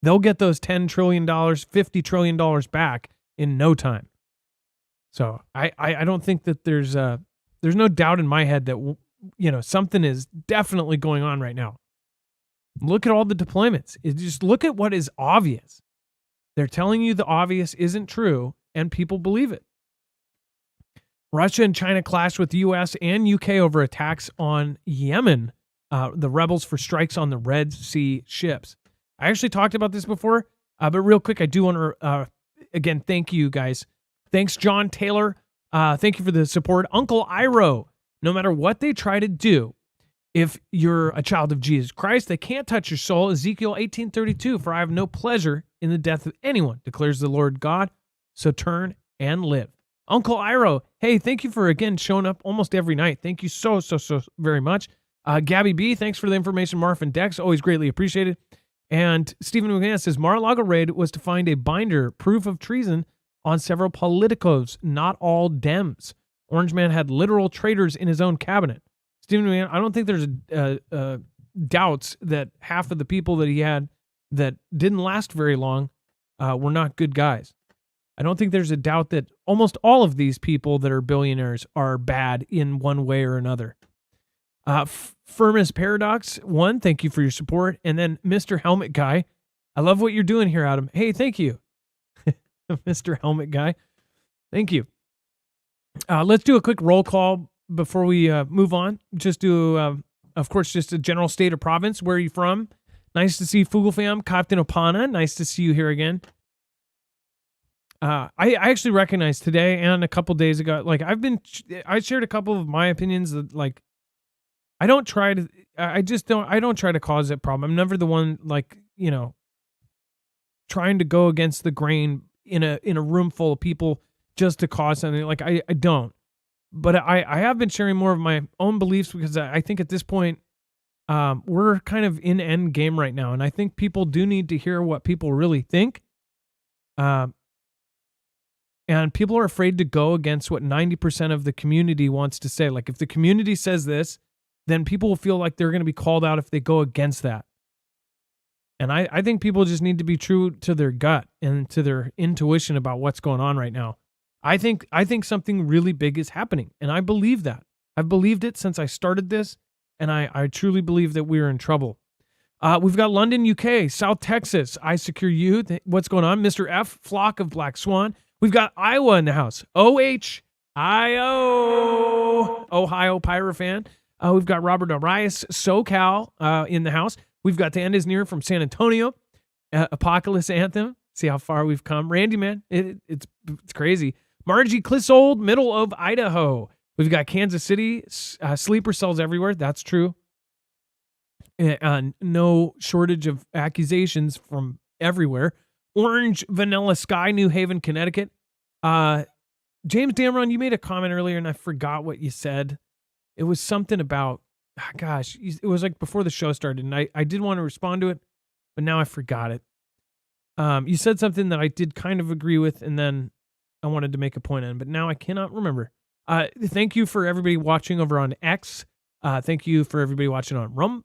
They'll get those $10 trillion, $50 trillion back in no time. So I don't think that there's no doubt in my head that, something is definitely going on right now. Look at all the deployments. Just look at what is obvious. They're telling you the obvious isn't true, and people believe it. Russia and China clashed with the U.S. and U.K. over attacks on Yemen, the rebels for strikes on the Red Sea ships. I actually talked about this before, but real quick, I do want to, again, thank you guys. Thanks, John Taylor. Thank you for the support. Uncle Iro, no matter what they try to do, if you're a child of Jesus Christ, they can't touch your soul. Ezekiel 18:32, for I have no pleasure in the death of anyone, declares the Lord God. So turn and live. Uncle Iro, hey, thank you for, again, showing up almost every night. Thank you so very much. Gabby B, thanks for the information. Marf and Dex, always greatly appreciated. And Stephen McMahon says, Mar-a-Lago raid was to find a binder, proof of treason on several politicos, not all Dems. Orange Man had literal traitors in his own cabinet. Stephen McMahon, I don't think there's doubts that half of the people that he had that didn't last very long were not good guys. I don't think there's a doubt that almost all of these people that are billionaires are bad in one way or another. Firmus Paradox 1, thank you for your support. And then Mr. Helmet Guy, I love what you're doing here, Adam. Hey, thank you. Mr. Helmet Guy, thank you. Let's do a quick roll call before we move on. Just do, of course, just a general state or province. Where are you from? Nice to see you, Fugel fam. Captain Opana, nice to see you here again. I actually recognized today and a couple days ago, like I shared a couple of my opinions that, like, I don't try to cause that problem. I'm never the one, like, trying to go against the grain in a room full of people just to cause something. Like, I don't. But I have been sharing more of my own beliefs because I think at this point, we're kind of in end game right now. And I think people do need to hear what people really think. And people are afraid to go against what 90% of the community wants to say. Like, if the community says this, then people will feel like they're going to be called out if they go against that. And I think people just need to be true to their gut and to their intuition about what's going on right now. I think something really big is happening, and I believe that. I've believed it since I started this, and I truly believe that we're in trouble. We've got London, UK, South Texas, I Secure You. What's going on? Mr. F, Flock of Black Swan. We've got Iowa in the house. OHIO, Ohio Pyro fan. We've got Robert Arias, SoCal, in the house. We've got The End Is Near from San Antonio. Apocalypse Anthem. See how far we've come. Randy, man, it's crazy. Margie Clissold, middle of Idaho. We've got Kansas City, sleeper cells everywhere. That's true. No shortage of accusations from everywhere. Orange Vanilla Sky, New Haven, Connecticut. James Damron, you made a comment earlier and I forgot what you said. It was something about, it was like before the show started and I did want to respond to it, but now I forgot it. You said something that I did kind of agree with and then I wanted to make a point on, but now I cannot remember. Thank you for everybody watching over on X. Thank you for everybody watching on Rum.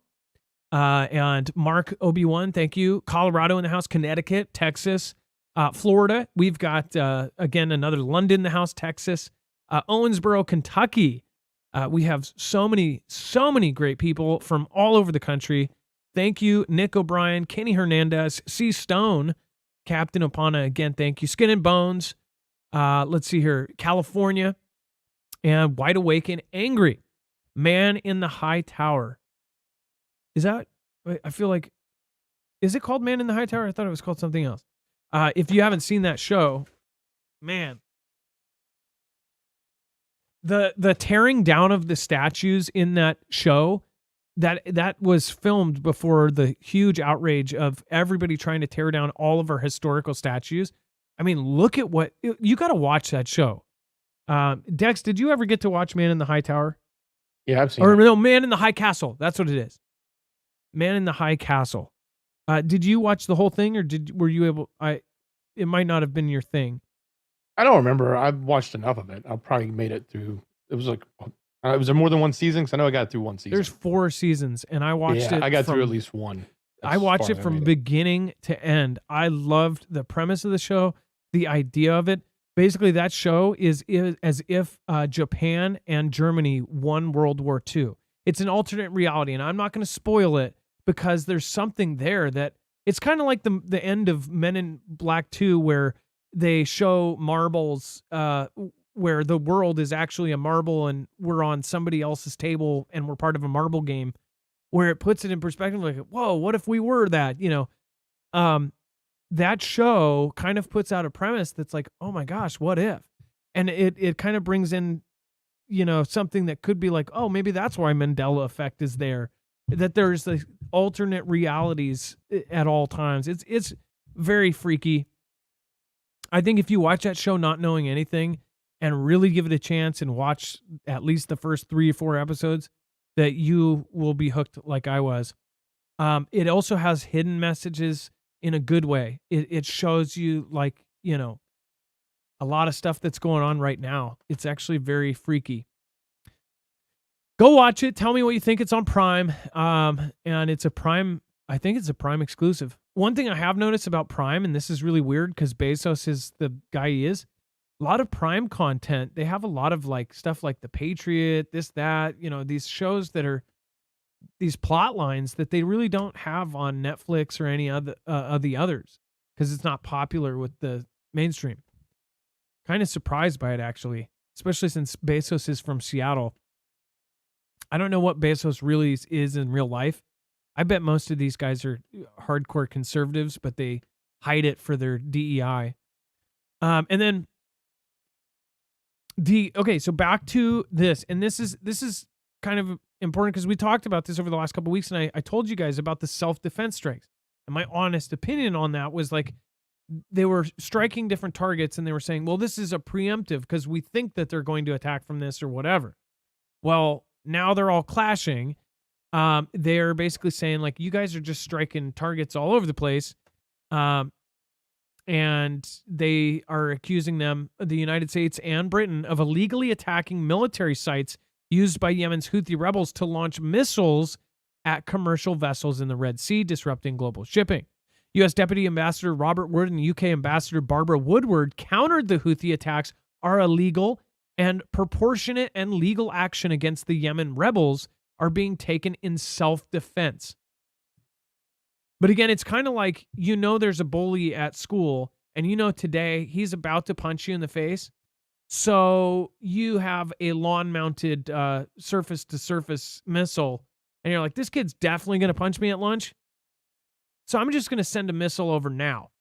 And Mark Obi-Wan, thank you. Colorado in the house, Connecticut, Texas, Florida. We've got, again, another London in the house, Texas, Owensboro, Kentucky. We have so many great people from all over the country. Thank you, Nick O'Brien, Kenny Hernandez, C. Stone, Captain Opana, again, thank you. Skin and Bones, let's see here, California, and Wide Awake and Angry. Man in the High Tower. Is that, I feel like, is it called Man in the High Tower? I thought it was called something else. If you haven't seen that show, man, the tearing down of the statues in that show, that was filmed before the huge outrage of everybody trying to tear down all of our historical statues. I mean, look at what, you got to watch that show. Dex, did you ever get to watch Man in the High Tower? Yeah, I've seen it. No, Man in the High Castle. That's what it is. Man in the High Castle. Did you watch the whole thing, or were you able? It might not have been your thing. I don't remember. I've watched enough of it. I probably made it through. It was like, was there more than one season? Because I know I got through one season. There's 4 seasons, and I watched it. I got through at least one. I watched it from beginning to end. I loved the premise of the show, the idea of it. Basically, that show is as if Japan and Germany won World War II. It's an alternate reality, and I'm not going to spoil it because there's something there that it's kind of like the end of Men in Black 2, where they show marbles, where the world is actually a marble and we're on somebody else's table and we're part of a marble game, where it puts it in perspective like, whoa, what if we were that? That show kind of puts out a premise that's like, oh my gosh, what if? And it kind of brings in, something that could be like, oh, maybe that's why Mandela effect is there, that there's like alternate realities at all times. It's very freaky. I think if you watch that show not knowing anything and really give it a chance and watch at least the first 3 or 4 episodes, that you will be hooked like I was. It also has hidden messages in a good way. It shows you a lot of stuff that's going on right now. It's actually very freaky. Go watch it. Tell me what you think. It's on Prime. And it's a Prime, I think it's a Prime exclusive. One thing I have noticed about Prime, and this is really weird because Bezos is the guy he is, a lot of Prime content, they have a lot of stuff like The Patriot, this, that, these shows that are these plot lines that they really don't have on Netflix or any other of the others because it's not popular with the mainstream. Kind of surprised by it, actually, especially since Bezos is from Seattle. I don't know what Bezos really is in real life. I bet most of these guys are hardcore conservatives, but they hide it for their DEI. And then so back to this, and this is kind of important because we talked about this over the last couple of weeks, and I told you guys about the self-defense strikes. And my honest opinion on that was they were striking different targets, and they were saying, well, this is a preemptive because we think that they're going to attack from this or whatever. Well, now they're all clashing. They're basically saying, you guys are just striking targets all over the place. And they are accusing the United States and Britain, of illegally attacking military sites used by Yemen's Houthi rebels to launch missiles at commercial vessels in the Red Sea, disrupting global shipping. U.S. Deputy Ambassador Robert Wood and U.K. Ambassador Barbara Woodward countered the Houthi attacks are illegal, and proportionate and legal action against the Yemen rebels are being taken in self-defense. But again, it's kind of like, there's a bully at school, and today he's about to punch you in the face. So you have a lawn-mounted surface-to-surface missile, and you're like, this kid's definitely going to punch me at lunch. So I'm just going to send a missile over now.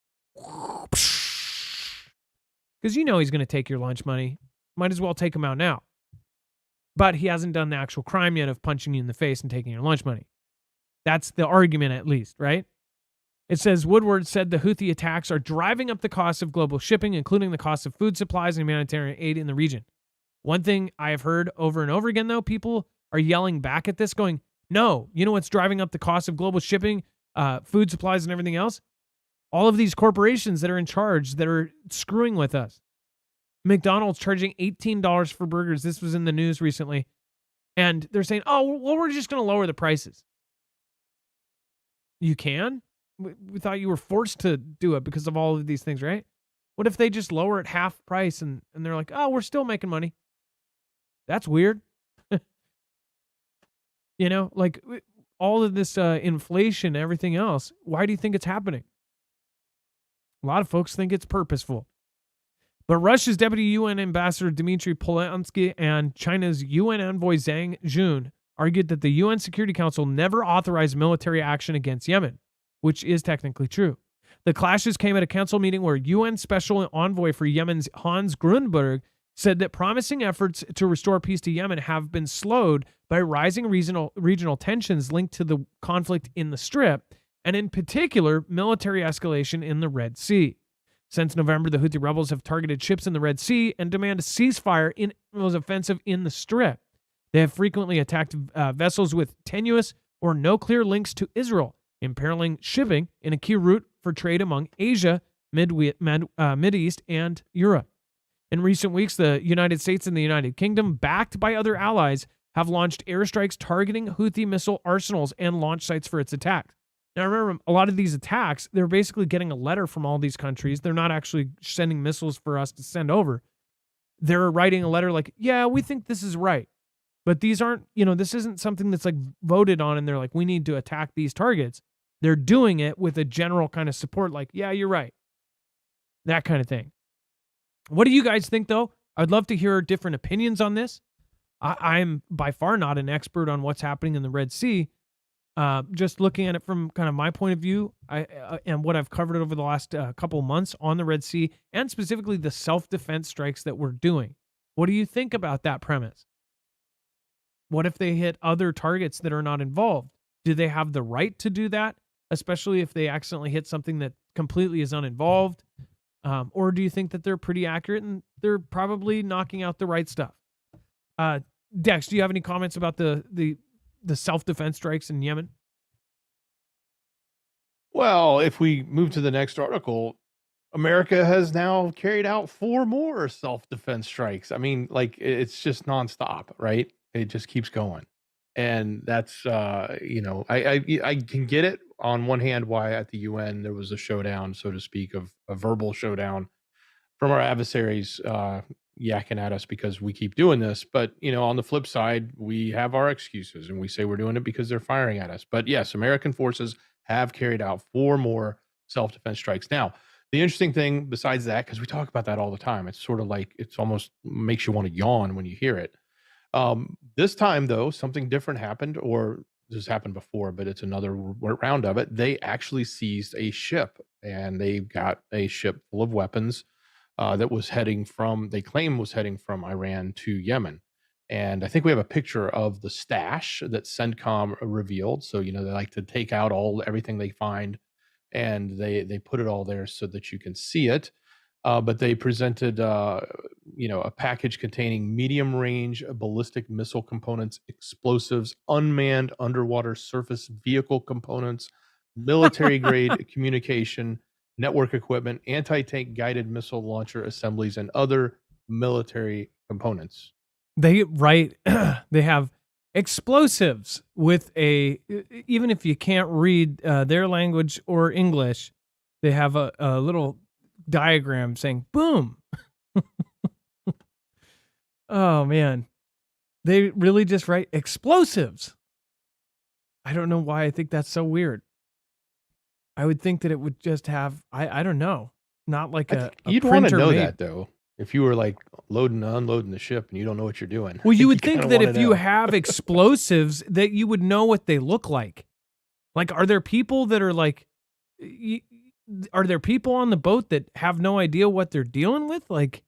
Because you know he's going to take your lunch money. Might as well take him out now. But he hasn't done the actual crime yet of punching you in the face and taking your lunch money. That's the argument, at least, right? It says Woodward said the Houthi attacks are driving up the cost of global shipping, including the cost of food supplies and humanitarian aid in the region. One thing I have heard over and over again, though, people are yelling back at this going, no, you know what's driving up the cost of global shipping, food supplies and everything else? All of these corporations that are in charge that are screwing with us. McDonald's charging $18 for burgers. This was in the news recently. And they're saying, oh, well, we're just going to lower the prices. You can? We thought you were forced to do it because of all of these things, right? What if they just lower it half price and they're like, oh, we're still making money? That's weird. You know, like all of this inflation, everything else. Why do you think it's happening? A lot of folks think it's purposeful. But Russia's Deputy UN Ambassador Dmitry Polonsky and China's UN envoy Zhang Jun argued that the UN Security Council never authorized military action against Yemen, which is technically true. The clashes came at a council meeting where UN Special Envoy for Yemen's Hans Grundberg said that promising efforts to restore peace to Yemen have been slowed by rising regional tensions linked to the conflict in the Strip, and in particular, military escalation in the Red Sea. Since November, the Houthi rebels have targeted ships in the Red Sea and demand a ceasefire in Israel's offensive in the Strip. They have frequently attacked vessels with tenuous or no clear links to Israel, imperiling shipping in a key route for trade among Asia, Mideast, and Europe. In recent weeks, the United States and the United Kingdom, backed by other allies, have launched airstrikes targeting Houthi missile arsenals and launch sites for its attacks. Now, remember, a lot of these attacks, they're basically getting a letter from all these countries. They're not actually sending missiles for us to send over. They're writing a letter like, yeah, we think this is right. But these aren't, this isn't something that's like voted on and they're like, we need to attack these targets. They're doing it with a general kind of support like, yeah, you're right. That kind of thing. What do you guys think, though? I'd love to hear different opinions on this. I'm by far not an expert on what's happening in the Red Sea. Just looking at it from kind of my point of view and what I've covered over the last couple months on the Red Sea, and specifically the self-defense strikes that we're doing. What do you think about that premise? What if they hit other targets that are not involved? Do they have the right to do that, especially if they accidentally hit something that completely is uninvolved? Or do you think that they're pretty accurate and they're probably knocking out the right stuff? Dex, do you have any comments about the self-defense strikes in Yemen? Well, if we move to the next article, America has now carried out 4 more self-defense strikes. I mean, like, it's just nonstop, right? It just keeps going. And that's, I can get it on one hand why at the UN there was a showdown, so to speak, of a verbal showdown from our adversaries yakking at us because we keep doing this. But, on the flip side, we have our excuses and we say we're doing it because they're firing at us. But yes, American forces have carried out 4 more self-defense strikes. Now, the interesting thing besides that, because we talk about that all the time, it's sort of like it's almost makes you want to yawn when you hear it. This time, though, something different happened, or this happened before, but it's another round of it. They actually seized a ship, and they got a ship full of weapons that was they claim was heading from Iran to Yemen. And I think we have a picture of the stash that CENTCOM revealed. So, they like to take out everything they find, and they put it all there so that you can see it. But they presented, a package containing medium-range ballistic missile components, explosives, unmanned underwater surface vehicle components, military-grade communication, network equipment, anti-tank guided missile launcher assemblies, and other military components. They have explosives with even if you can't read their language or English, they have a little diagram saying boom. Oh man, they really just write explosives. I don't know why I think that's so weird. I would think that it would just have I don't know, not like a you'd want to know made. that though. If you were like loading and unloading the ship and you don't know what you're doing, Well, I you think would you think kinda that wanna if you know. have explosives that you would know what they look like. Like, are there people that are like, y- are there people on the boat that have no idea what they're dealing with? Like,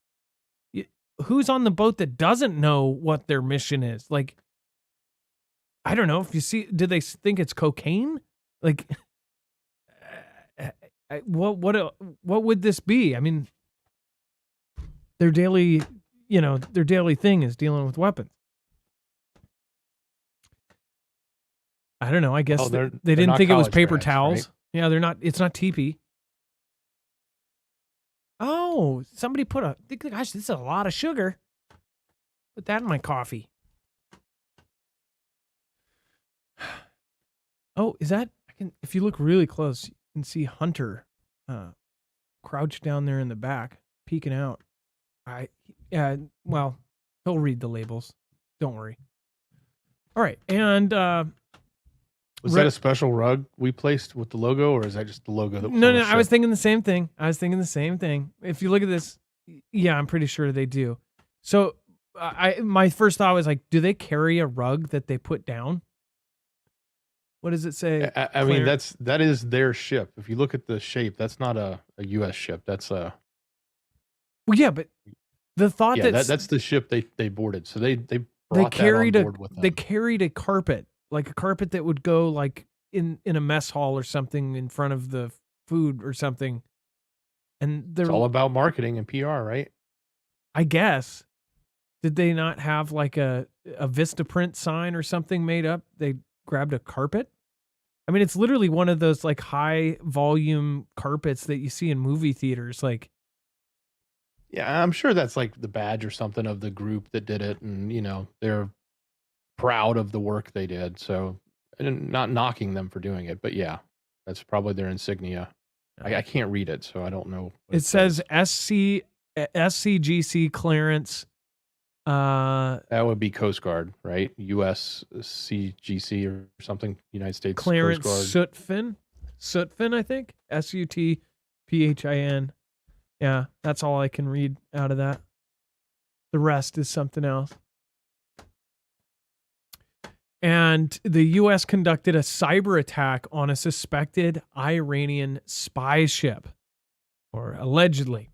y- who's on the boat that doesn't know what their mission is? Like, I don't know if you see, do they think it's cocaine? Like, what would this be? I mean, their daily, their daily thing is dealing with weapons. I don't know. I guess Well, they they're didn't not think it was college paper grads, right? towels. Yeah, they're not. It's not teepee. Oh, somebody put gosh, this is a lot of sugar. Put that in my coffee. Oh, is that? If you look really close, you can see Hunter, crouched down there in the back, peeking out. Well, he'll read the labels. Don't worry. All right, and Was that a special rug we placed with the logo, or is that just the logo that was on no, the I was ship? thinking the same thing. If you look at this, yeah, I'm pretty sure they do. So, my first thought was like, do they carry a rug that they put down? What does it say? I mean, that is their ship. If you look at the shape, that's not a U.S. ship. That's a Well, yeah, but the thought yeah, that that's the ship they boarded. So they they brought that on board with they them. carried a carpet, like a carpet that would go like in a mess hall or something in front of the food or something. And It's they're, all about marketing and PR, right? I guess, did they not have like a Vistaprint sign or something made up? They grabbed a carpet. I mean, it's literally one of those like high volume carpets that you see in movie theaters. Like, Yeah, I'm sure that's like the badge or something of the group that did it, and they're proud of the work they did. So, and not knocking them for doing it, but yeah, that's probably their insignia. I can't read it, so I don't know what it it says says. SCGC clearance. That would be Coast Guard, right? USCGC or something. United States Coast Clearance Guard. Sootfin, I think. SUTPHIN. Yeah, that's all I can read out of that. The rest is something else. And the U.S. conducted a cyber attack on a suspected Iranian spy ship, or allegedly.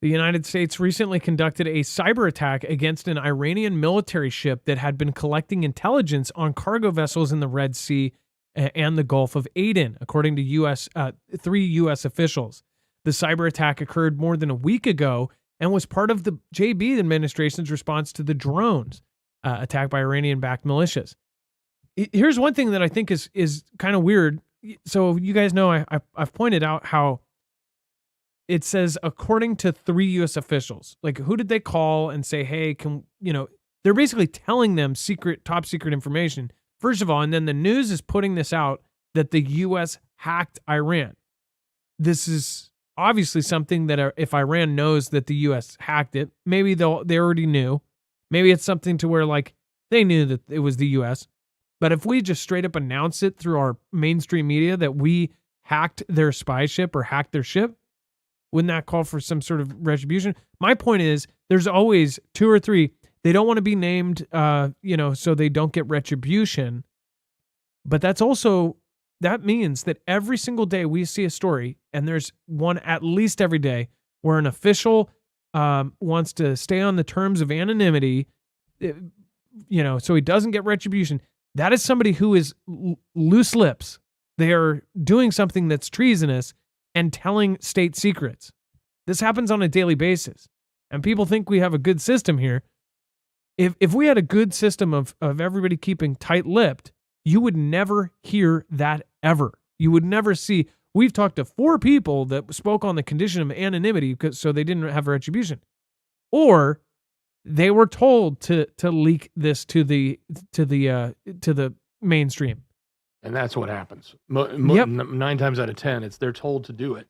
The United States recently conducted a cyber attack against an Iranian military ship that had been collecting intelligence on cargo vessels in the Red Sea and the Gulf of Aden, according to three U.S. officials. The cyber attack occurred more than a week ago and was part of the JB administration's response to the drones attacked by Iranian-backed militias. Here's one thing that I think is kind of weird. So you guys know I've pointed out how it says according to three U.S. officials. Like, who did they call and say, hey, they're basically telling them top secret information, first of all, and then the news is putting this out that the U.S. hacked Iran. This is obviously something that if Iran knows that the U.S. hacked it, maybe they already knew. Maybe it's something to where like they knew that it was the U.S. But if we just straight up announce it through our mainstream media that we hacked their spy ship or hacked their ship, wouldn't that call for some sort of retribution? My point is, there's always two or three. They don't want to be named, so they don't get retribution. But that means that every single day we see a story, and there's one at least every day, where an official wants to stay on the terms of anonymity, so he doesn't get retribution. That is somebody who is loose lips. They are doing something that's treasonous and telling state secrets. This happens on a daily basis. And people think we have a good system here. If we had a good system of everybody keeping tight-lipped, you would never hear that ever. You would never see. We've talked to 4 people that spoke on the condition of anonymity so they didn't have retribution. Or they were told to leak this to the mainstream. And that's what happens. Yep. 9 times out of 10, they're told to do it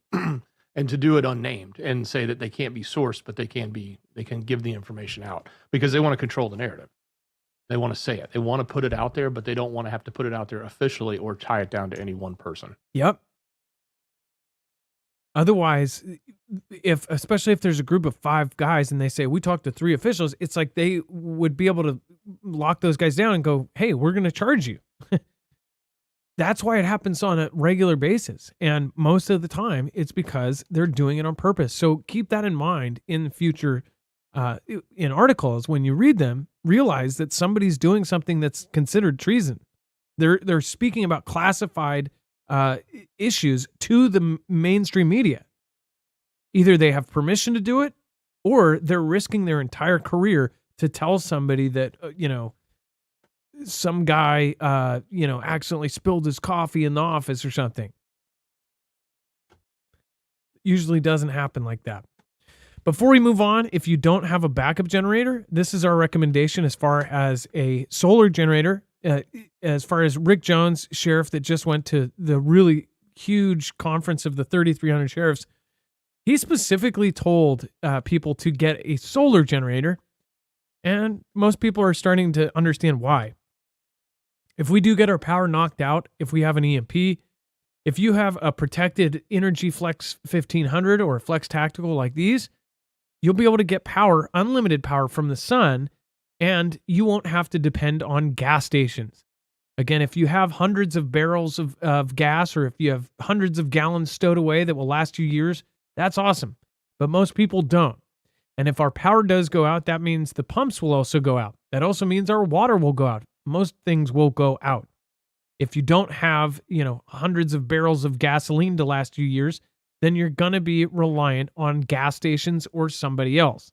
and to do it unnamed and say that they can't be sourced, but they can give the information out because they want to control the narrative. They want to say it. They want to put it out there, but they don't want to have to put it out there officially or tie it down to any one person. Yep. Otherwise, especially if there's a group of 5 guys and they say, we talked to 3 officials, it's like they would be able to lock those guys down and go, hey, we're going to charge you. That's why it happens on a regular basis. And most of the time, it's because they're doing it on purpose. So keep that in mind in future in articles. When you read them, realize that somebody's doing something that's considered treason. They're speaking about classified issues to the mainstream media. Either they have permission to do it, or they're risking their entire career to tell somebody that, some guy, accidentally spilled his coffee in the office or something. Usually doesn't happen like that. Before we move on, if you don't have a backup generator, this is our recommendation as far as a solar generator. As far as Rick Jones, sheriff that just went to the really huge conference of the 3,300 sheriffs, he specifically told people to get a solar generator, and most people are starting to understand why. If we do get our power knocked out, if we have an EMP, if you have a protected Energy Flex 1500 or a Flex Tactical like these, you'll be able to get power, unlimited power from the sun, and you won't have to depend on gas stations. Again, if you have hundreds of barrels of gas, or if you have hundreds of gallons stowed away that will last you years, that's awesome. But most people don't. And if our power does go out, that means the pumps will also go out. That also means our water will go out. Most things will go out. If you don't have, hundreds of barrels of gasoline to last you years, then you're going to be reliant on gas stations or somebody else.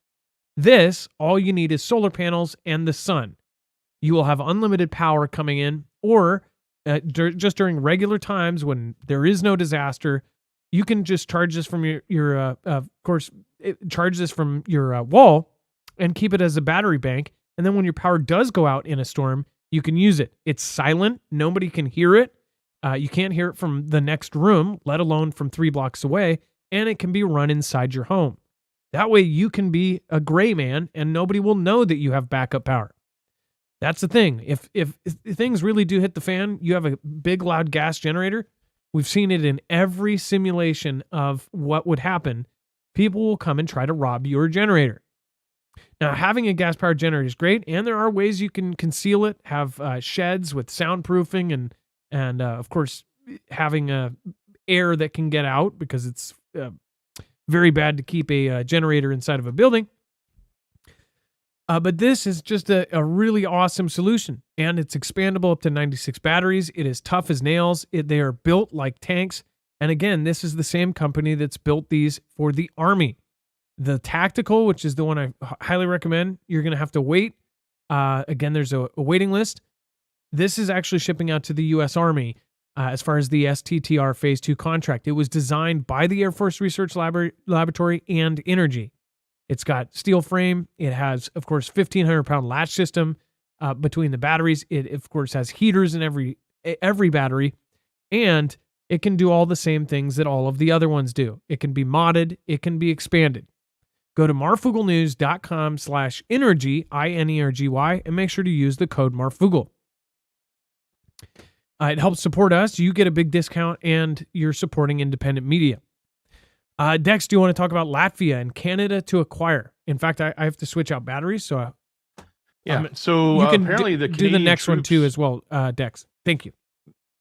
This, all you need is solar panels and the sun. You will have unlimited power coming in, or just during regular times when there is no disaster, you can just charge this from charge this from your wall and keep it as a battery bank. And then when your power does go out in a storm, you can use it. It's silent. Nobody can hear it. You can't hear it from the next room, let alone from 3 blocks away. And it can be run inside your home. That way you can be a gray man and nobody will know that you have backup power. That's the thing. If things really do hit the fan, you have a big, loud gas generator. We've seen it in every simulation of what would happen. People will come and try to rob your generator. Now, having a gas-powered generator is great, and there are ways you can conceal it, have sheds with soundproofing, and of course, having air that can get out, because it's very bad to keep a generator inside of a building. But this is just a really awesome solution, and it's expandable up to 96 batteries. It is tough as nails. They are built like tanks. And again, this is the same company that's built these for the Army. The Tactical, which is the one I highly recommend, you're going to have to wait. Again, there's a waiting list. This is actually shipping out to the U.S. Army as far as the STTR Phase 2 contract. It was designed by the Air Force Research Laboratory and Energy. It's got steel frame. It has, of course, 1,500-pound latch system between the batteries. It, of course, has heaters in every battery, and it can do all the same things that all of the other ones do. It can be modded. It can be expanded. Go to marfooglenews.com/energy, INERGY, and make sure to use the code Marfoogle. It helps support us. You get a big discount, and you're supporting independent media. Dex, do you want to talk about Latvia and Canada to acquire? In fact, I have to switch out batteries, so so you can apparently do the next one too as well, Dex. Thank you.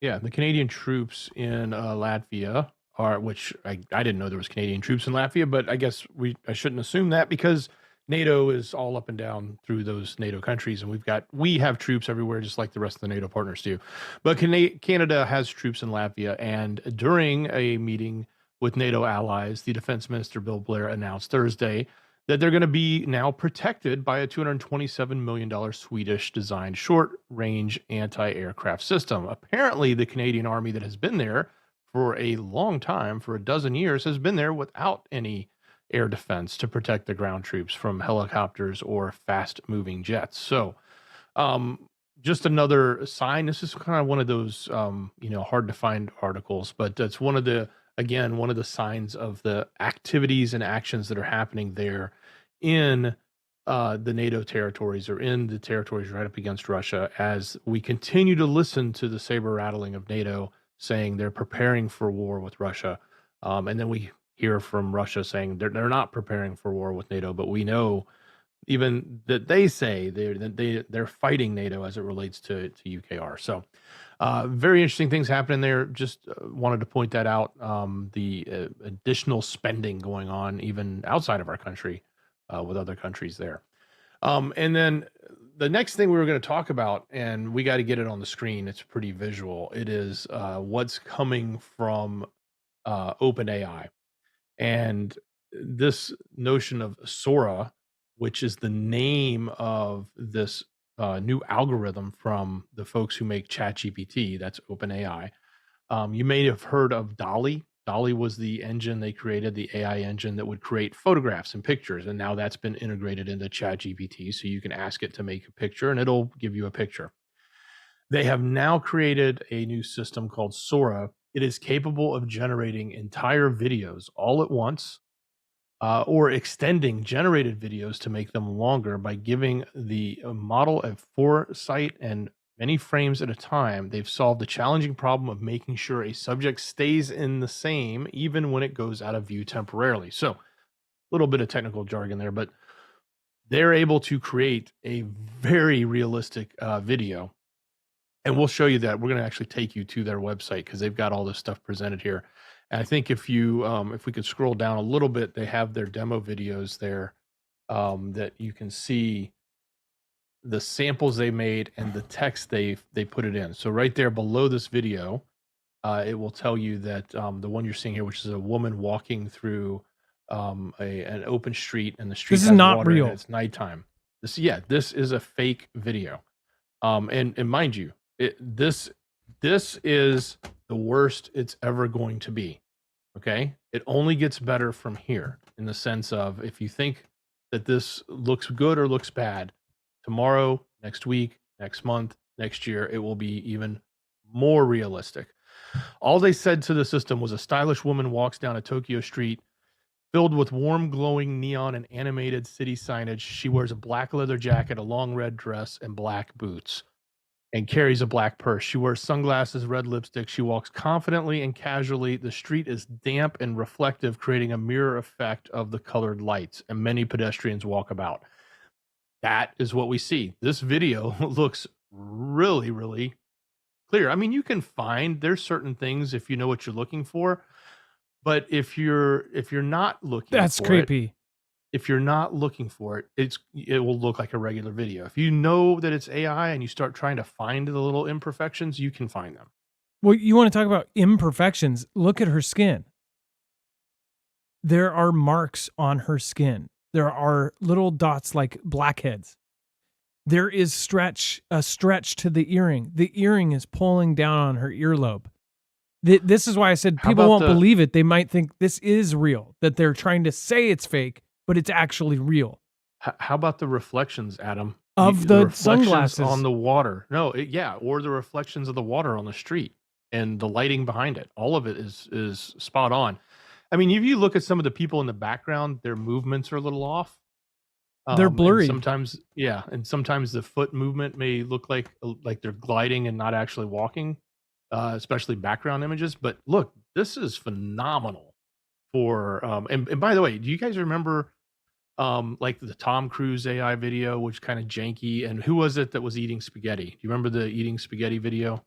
Yeah, the Canadian troops in Latvia which I didn't know there was Canadian troops in Latvia, but I guess I shouldn't assume that, because NATO is all up and down through those NATO countries, and we have troops everywhere, just like the rest of the NATO partners do. But Canada has troops in Latvia, and during a meeting with NATO allies, the Defense Minister Bill Blair announced Thursday that they're going to be now protected by a $227 million Swedish-designed short-range anti-aircraft system. Apparently, the Canadian Army that has been there for a long time, for a dozen years, has been there without any air defense to protect the ground troops from helicopters or fast-moving jets. So, just another sign. This is kind of one of those, hard to find articles, but that's one of the signs of the activities and actions that are happening there in the NATO territories, or in the territories right up against Russia, as we continue to listen to the saber rattling of NATO saying they're preparing for war with Russia. And then we hear from Russia saying they're not preparing for war with NATO, but we know even that they say they're fighting NATO as it relates to UKR. So very interesting things happening there. Just wanted to point that out. The additional spending going on even outside of our country with other countries there. And then the next thing we were going to talk about, and we got to get it on the screen. It's pretty visual. It is what's coming from OpenAI. And this notion of Sora, which is the name of this new algorithm from the folks who make ChatGPT, that's OpenAI. You may have heard of Dolly. Dolly was the engine they created, the AI engine that would create photographs and pictures. And now that's been integrated into ChatGPT. So you can ask it to make a picture and it'll give you a picture. They have now created a new system called Sora. It is capable of generating entire videos all at once, or extending generated videos to make them longer by giving the model a foresight and many frames at a time. They've solved the challenging problem of making sure a subject stays in the same even when it goes out of view temporarily. So a little bit of technical jargon there, but they're able to create a very realistic video. And we'll show you that. We're going to actually take you to their website because they've got all this stuff presented here. And I think if you, if we could scroll down a little bit, they have their demo videos there that you can see the samples they made and the text they put it in. So right there below this video, it will tell you that the one you're seeing here, which is a woman walking through an open street, and the street This is has not water real. and it's nighttime. This is a fake video. And mind you, this is the worst it's ever going to be. Okay, it only gets better from here, in the sense of, if you think that this looks good or looks bad, tomorrow, next week, next month, next year, it will be even more realistic. All they said to the system was, a stylish woman walks down a Tokyo street filled with warm, glowing neon and animated city signage. She wears a black leather jacket, a long red dress, and black boots, and carries a black purse. She wears sunglasses, red lipstick. She walks confidently and casually. The street is damp and reflective, creating a mirror effect of the colored lights, and many pedestrians walk about. That is what we see. This video looks really, really clear. I mean, you can find, there's certain things if you know what you're looking for, but if you're not looking That's for creepy. it, if you're not looking for it, it will look like a regular video. If you know that it's AI and you start trying to find the little imperfections, you can find them. Well, you want to talk about imperfections? Look at her skin. There are marks on her skin. There are little dots like blackheads. There is a stretch to the earring. The earring is pulling down on her earlobe. This is why I said people won't believe it. They might think this is real, that they're trying to say it's fake, but it's actually real. How about the reflections, Adam? Of the sunglasses on the water. No, or the reflections of the water on the street and the lighting behind it. All of it is spot on. I mean, if you look at some of the people in the background, their movements are a little off. They're blurry. Sometimes the foot movement may look like they're gliding and not actually walking, especially background images. But look, this is phenomenal for, and by the way, do you guys remember like the Tom Cruise AI video, which kind of janky? And who was it that was eating spaghetti? Do you remember the eating spaghetti video?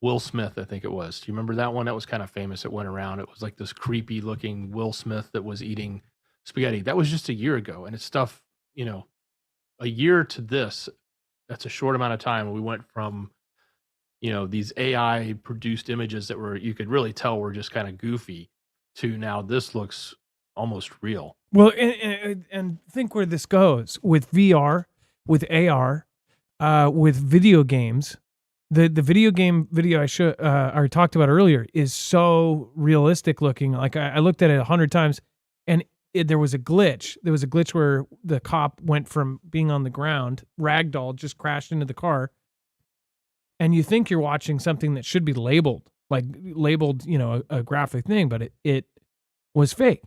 Will Smith, I think it was. Do you remember that one? That was kind of famous. It went around. It was like this creepy looking Will Smith that was eating spaghetti. That was just a year ago. And it's stuff, a year to this, that's a short amount of time. We went from, these AI produced images that you could really tell were just kind of goofy, to now this looks almost real. Well, and think where this goes with VR, with AR, with video games. The video game video I talked about earlier is so realistic looking. Like I looked at it 100 times, and there was a glitch. There was a glitch where the cop went from being on the ground, ragdoll, just crashed into the car, and you think you're watching something that should be labeled, a graphic thing, but it was fake.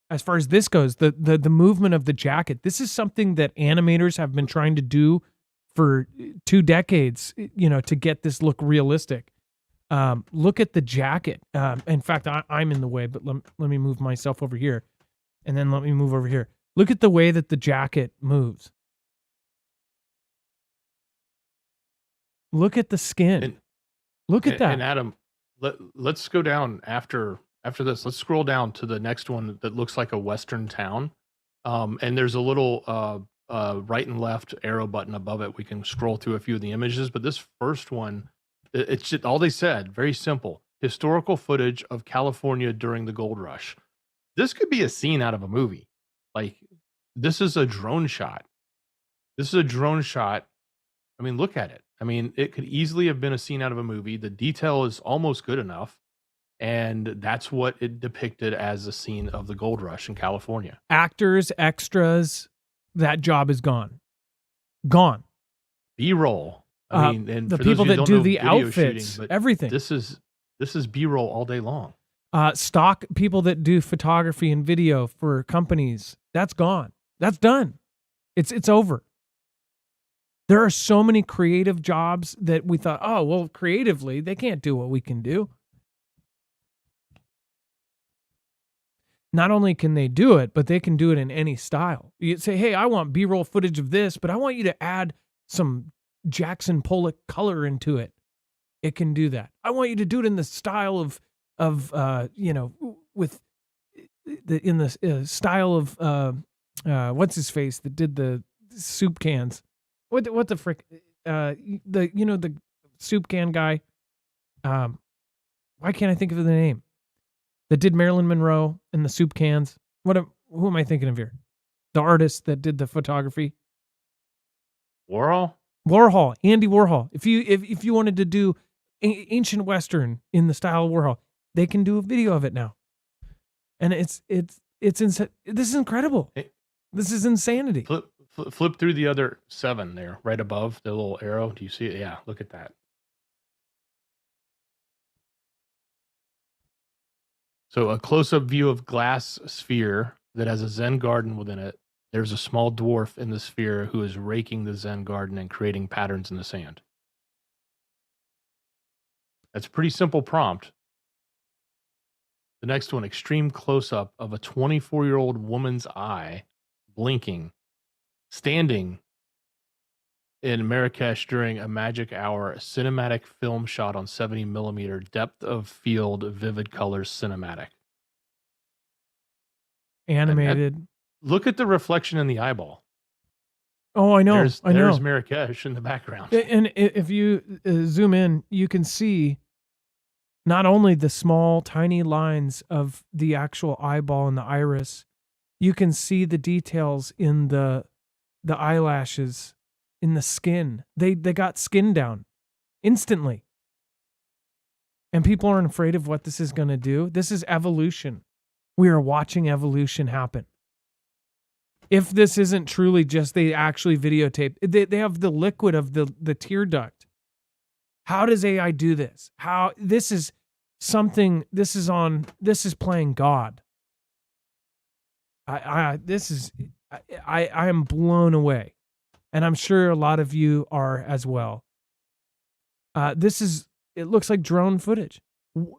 As far as this goes, the movement of the jacket, this is something that animators have been trying to do for 2 decades, to get this look realistic. Look at the jacket. In fact, I'm in the way, but let me move myself over here, and then let me move over here. Look at the way that the jacket moves. Look at the skin. Look at that. And Adam, let's go down after this. Let's scroll down to the next one that looks like a Western town. And there's a little right and left arrow button above it. We can scroll through a few of the images, but this first one, it's just all they said, very simple. Historical footage of California during the gold rush. This could be a scene out of a movie. Like, this is a drone shot. This is a drone shot. I mean, look at it. I mean, it could easily have been a scene out of a movie. The detail is almost good enough. And that's what it depicted as a scene of the gold rush in California. Actors, extras, that job is gone. Gone. B-roll. I mean, and the for those people of you that who don't do know the video outfits, shooting, but everything. This is B-roll all day long. Stock people that do photography and video for companies, that's gone. That's done. It's over. There are so many creative jobs that we thought, oh, well, creatively, they can't do what we can do. Not only can they do it, but they can do it in any style. You say, hey, I want B-roll footage of this, but I want you to add some Jackson Pollock color into it. It can do that. I want you to do it in the style of with the style of what's his face that did the soup cans. What the frick? The soup can guy. Why can't I think of the name? That did Marilyn Monroe and the soup cans. Who am I thinking of here? The artist that did the photography. Warhol, Andy Warhol. If you wanted to do ancient Western in the style of Warhol, they can do a video of it now. And it's this is incredible. This is insanity. Flip through the other 7 there, right above the little arrow. Do you see it? Yeah, look at that. So a close-up view of glass sphere that has a Zen garden within it. There's a small dwarf in the sphere who is raking the Zen garden and creating patterns in the sand. That's a pretty simple prompt. The next one, extreme close-up of a 24-year-old woman's eye blinking, standing in Marrakesh during a magic hour, a cinematic film shot on 70 millimeter, depth of field, vivid colors, cinematic. Animated. Look at the reflection in the eyeball. Oh, I know. There's Marrakesh in the background. And if you zoom in, you can see not only the small, tiny lines of the actual eyeball and the iris, you can see the details in the eyelashes, in the skin. They got skin down instantly. And people aren't afraid of what this is going to do. This is evolution. We are watching evolution happen. If this isn't truly just they actually videotape, they have the liquid of the tear duct. How does AI do this? This is playing God. I am blown away. And I'm sure a lot of you are as well. It looks like drone footage.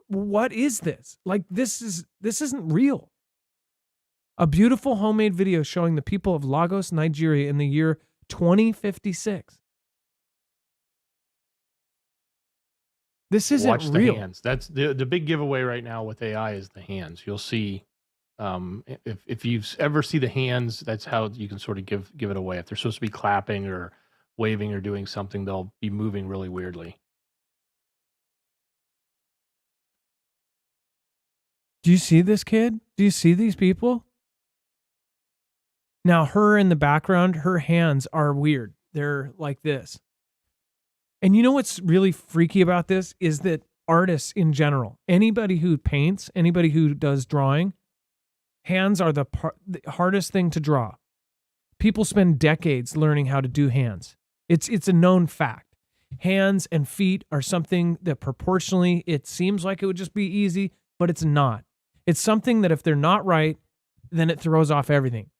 What is this? Like, this isn't real. A beautiful homemade video showing the people of Lagos, Nigeria in the year 2056. This isn't Watch real. the hands. That's the big giveaway right now with AI is the hands. You'll see, if you ever see the hands, that's how you can sort of give it away. If they're supposed to be clapping or waving or doing something, they'll be moving really weirdly. Do you see this kid? Do you see these people? Now, her in the background, her hands are weird. They're like this. And you know what's really freaky about this is that artists in general, anybody who paints, anybody who does drawing, hands are the hardest thing to draw. People spend decades learning how to do hands. It's a known fact. Hands and feet are something that proportionally, it seems like it would just be easy, but it's not. It's something that if they're not right, then it throws off everything.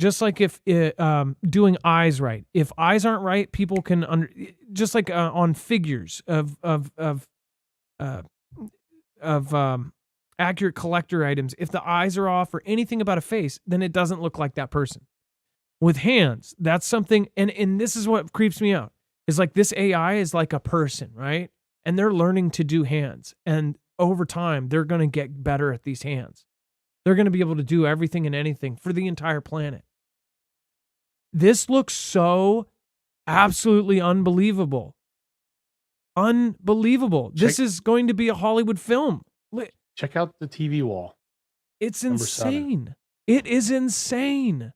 Just like if doing eyes right. If eyes aren't right, people can just like on figures of uh, accurate collector items, if the eyes are off or anything about a face, then it doesn't look like that person. With hands, that's something, and this is what creeps me out, is like this AI is like a person, right? And they're learning to do hands. And over time, they're going to get better at these hands. They're going to be able to do everything and anything for the entire planet. This looks so absolutely unbelievable. Unbelievable. This is going to be a Hollywood film. Check out the TV wall. It's insane. It is insane.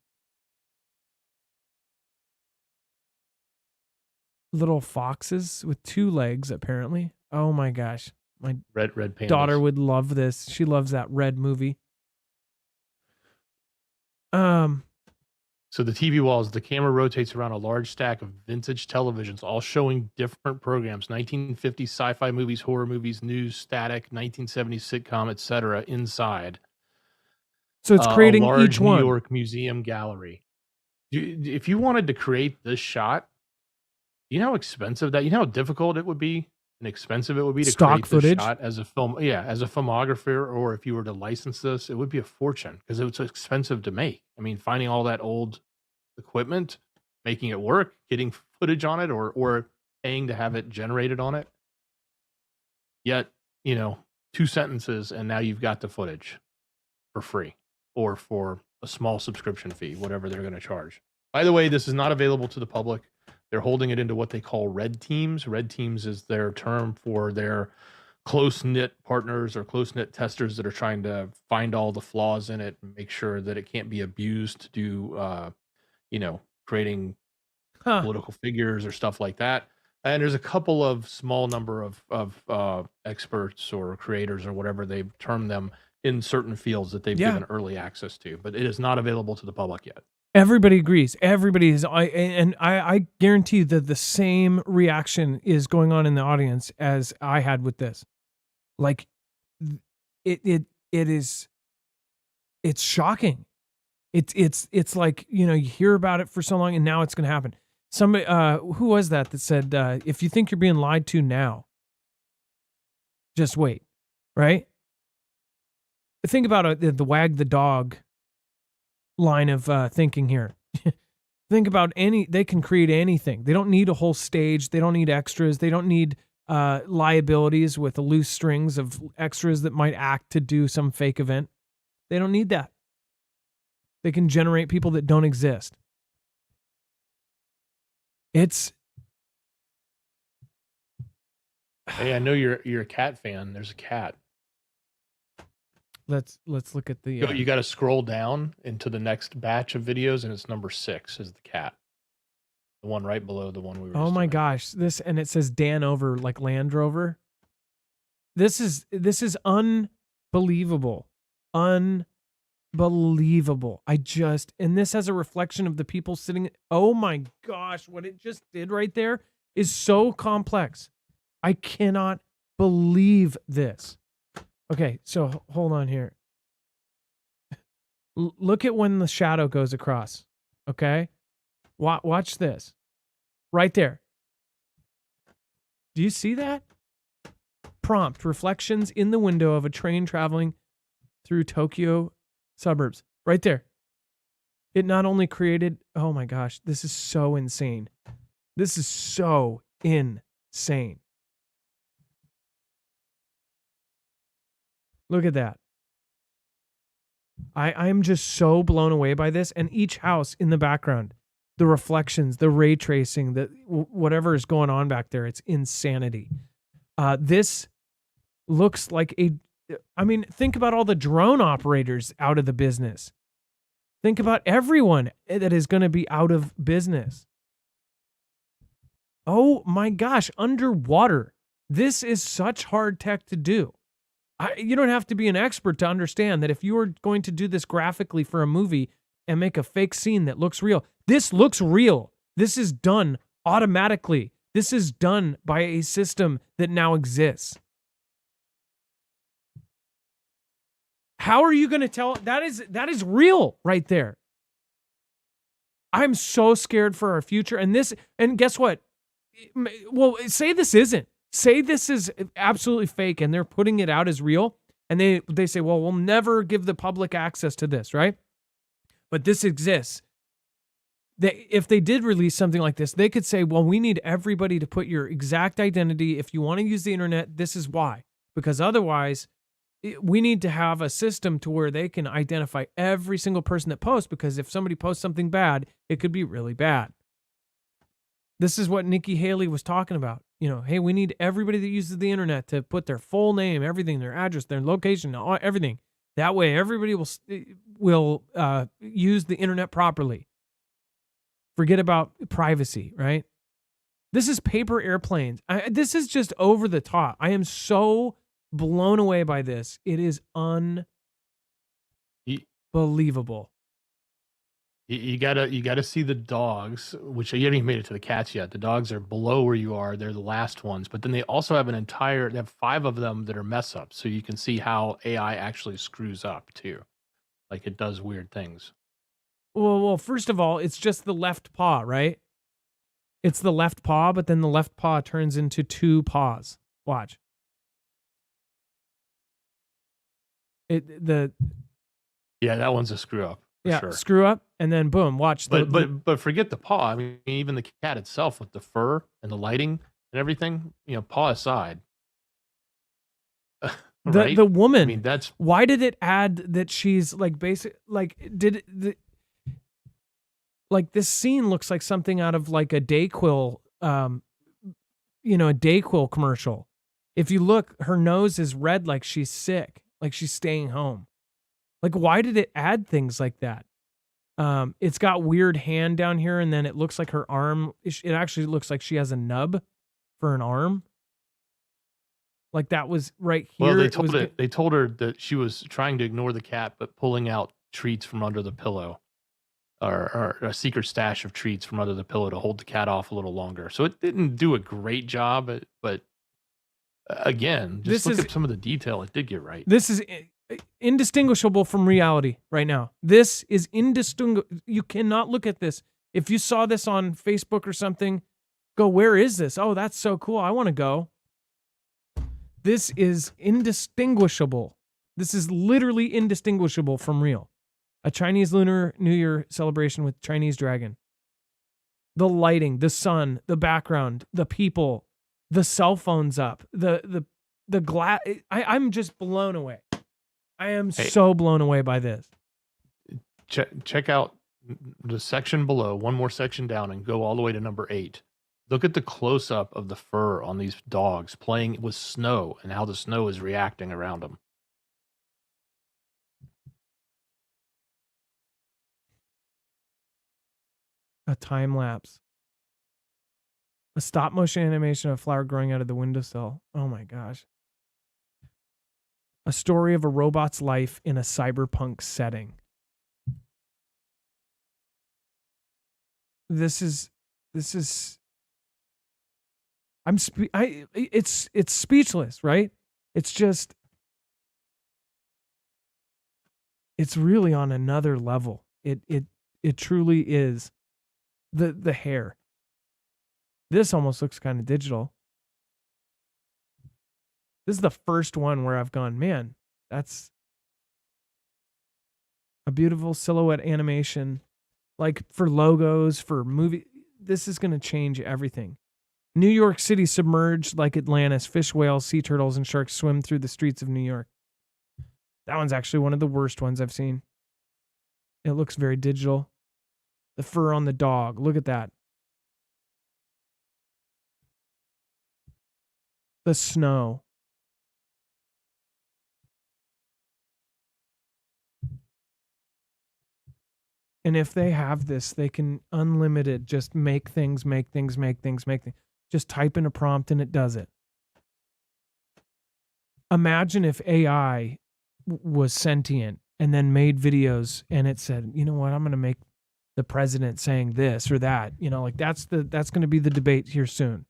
Little foxes with 2 legs, apparently. Oh my gosh. My red pandas. Daughter would love this. She loves that Red movie. So the TV walls, the camera rotates around a large stack of vintage televisions, all showing different programs: 1950s sci-fi movies, horror movies, news, static, 1970s sitcom, etc. inside. So it's creating a large each one. New York museum gallery. If you wanted to create this shot, you know how expensive that, you know how difficult it would be and expensive it would be to stock create footage this shot as a film, as a filmographer, or if you were to license this, it would be a fortune because it was expensive to make. I mean, finding all that old equipment, making it work, getting footage on it, or paying to have it generated on it. Yet, 2 sentences and now you've got the footage for free or for a small subscription fee, whatever they're going to charge. By the way, this is not available to the public. They're holding it into what they call red teams. Red teams is their term for their close-knit partners or close-knit testers that are trying to find all the flaws in it and make sure that it can't be abused to do, creating political figures or stuff like that. And there's a couple of small number of experts or creators or whatever they've termed them in certain fields that they've given early access to, but it is not available to the public yet. Everybody agrees. Everybody is, I guarantee that the same reaction is going on in the audience as I had with this. Like, it's shocking. It's like, you hear about it for so long and now it's going to happen. Somebody, who was that said, if you think you're being lied to now, just wait, right? Think about the wag the dog line of thinking here. Think about they can create anything. They don't need a whole stage. They don't need extras. They don't need liabilities with loose strings of extras that might act to do some fake event. They don't need that. They can generate people that don't exist. Hey, I know you're a cat fan. There's a cat. Let's look at the. You got to scroll down into the next batch of videos, and it's number 6 is the cat, the one right below the one we were. Oh my gosh! And it says Dan over like Land Rover. This is unbelievable, unbelievable. And this has a reflection of the people sitting. Oh my gosh! What it just did right there is so complex. I cannot believe this. Okay, so hold on here. Look at when the shadow goes across. Okay? Watch this. Right there. Do you see that? Prompt: reflections in the window of a train traveling through Tokyo suburbs. Right there. It not only created... Oh my gosh, this is so insane. This is so insane. Look at that. I'm just so blown away by this. And each house in the background, the reflections, the ray tracing, whatever is going on back there, it's insanity. This looks like think about all the drone operators out of the business. Think about everyone that is going to be out of business. Oh my gosh, underwater. This is such hard tech to do. You don't have to be an expert to understand that if you are going to do this graphically for a movie and make a fake scene that looks real, this looks real. This is done automatically. This is done by a system that now exists. How are you going to tell? That is real right there. I'm so scared for our future. And guess what? Well, say this isn't. Say this is absolutely fake and they're putting it out as real, and they say, well, we'll never give the public access to this, right? But this exists. If they did release something like this, they could say, well, we need everybody to put your exact identity. If you want to use the internet, this is why. Because otherwise, we need to have a system to where they can identify every single person that posts, because if somebody posts something bad, it could be really bad. This is what Nikki Haley was talking about. Hey, we need everybody that uses the internet to put their full name, everything, their address, their location, everything. That way, everybody will use the internet properly. Forget about privacy, right? This is paper airplanes. This is just over the top. I am so blown away by this. It is unbelievable. You gotta see the dogs, which you haven't even made it to the cats yet. The dogs are below where you are. They're the last ones. But then they also have they have 5 of them that are mess ups. So you can see how AI actually screws up too. Like it does weird things. Well, first of all, it's just the left paw, right? It's the left paw, but then the left paw turns into 2 paws. Watch. Yeah, that one's a screw up. Yeah, sure. Screw up, and then boom, watch. But forget the paw. I mean, even the cat itself with the fur and the lighting and everything, paw aside. Right? The woman. I mean, that's why did it add that she's like basic? Like, like this scene looks like something out of like a Dayquil, a Dayquil commercial. If you look, her nose is red, like she's sick, like she's staying home. Like, why did it add things like that? It's got weird hand down here, and then it looks like her arm. It actually looks like she has a nub for an arm. Like that was right here. Well, they told her that she was trying to ignore the cat, but pulling out treats from under the pillow, or a secret stash of treats from under the pillow to hold the cat off a little longer. So it didn't do a great job, but again, just look at some of the detail. It did get right. This is indistinguishable from reality right now. This is indistinguishable. You cannot look at this. If you saw this on Facebook or something, go, where is this? Oh, that's so cool. I want to go. This is indistinguishable. This is literally indistinguishable from real. A Chinese Lunar New Year celebration with Chinese dragon. The lighting, the sun, the background, the people, the cell phones up, the glass. I'm just blown away. I am so blown away by this. Check out the section below, one more section down, and go all the way to number 8. Look at the close-up of the fur on these dogs playing with snow and how the snow is reacting around them. A time lapse. A stop motion animation of a flower growing out of the windowsill. Oh my gosh. A story of a robot's life in a cyberpunk setting. It's speechless, right? It's really on another level. It truly is. The hair. This almost looks kind of digital. This is the first one where I've gone, man, that's a beautiful silhouette animation. Like for logos, for movie, this is going to change everything. New York City submerged like Atlantis. Fish, whales, sea turtles, and sharks swim through the streets of New York. That one's actually one of the worst ones I've seen. It looks very digital. The fur on the dog. Look at that. The snow. And if they have this, they can unlimited just make things. Just type in a prompt and it does it. Imagine if AI was sentient and then made videos and it said, you know what, I'm going to make the president saying this or that. Like that's going to be the debate here soon.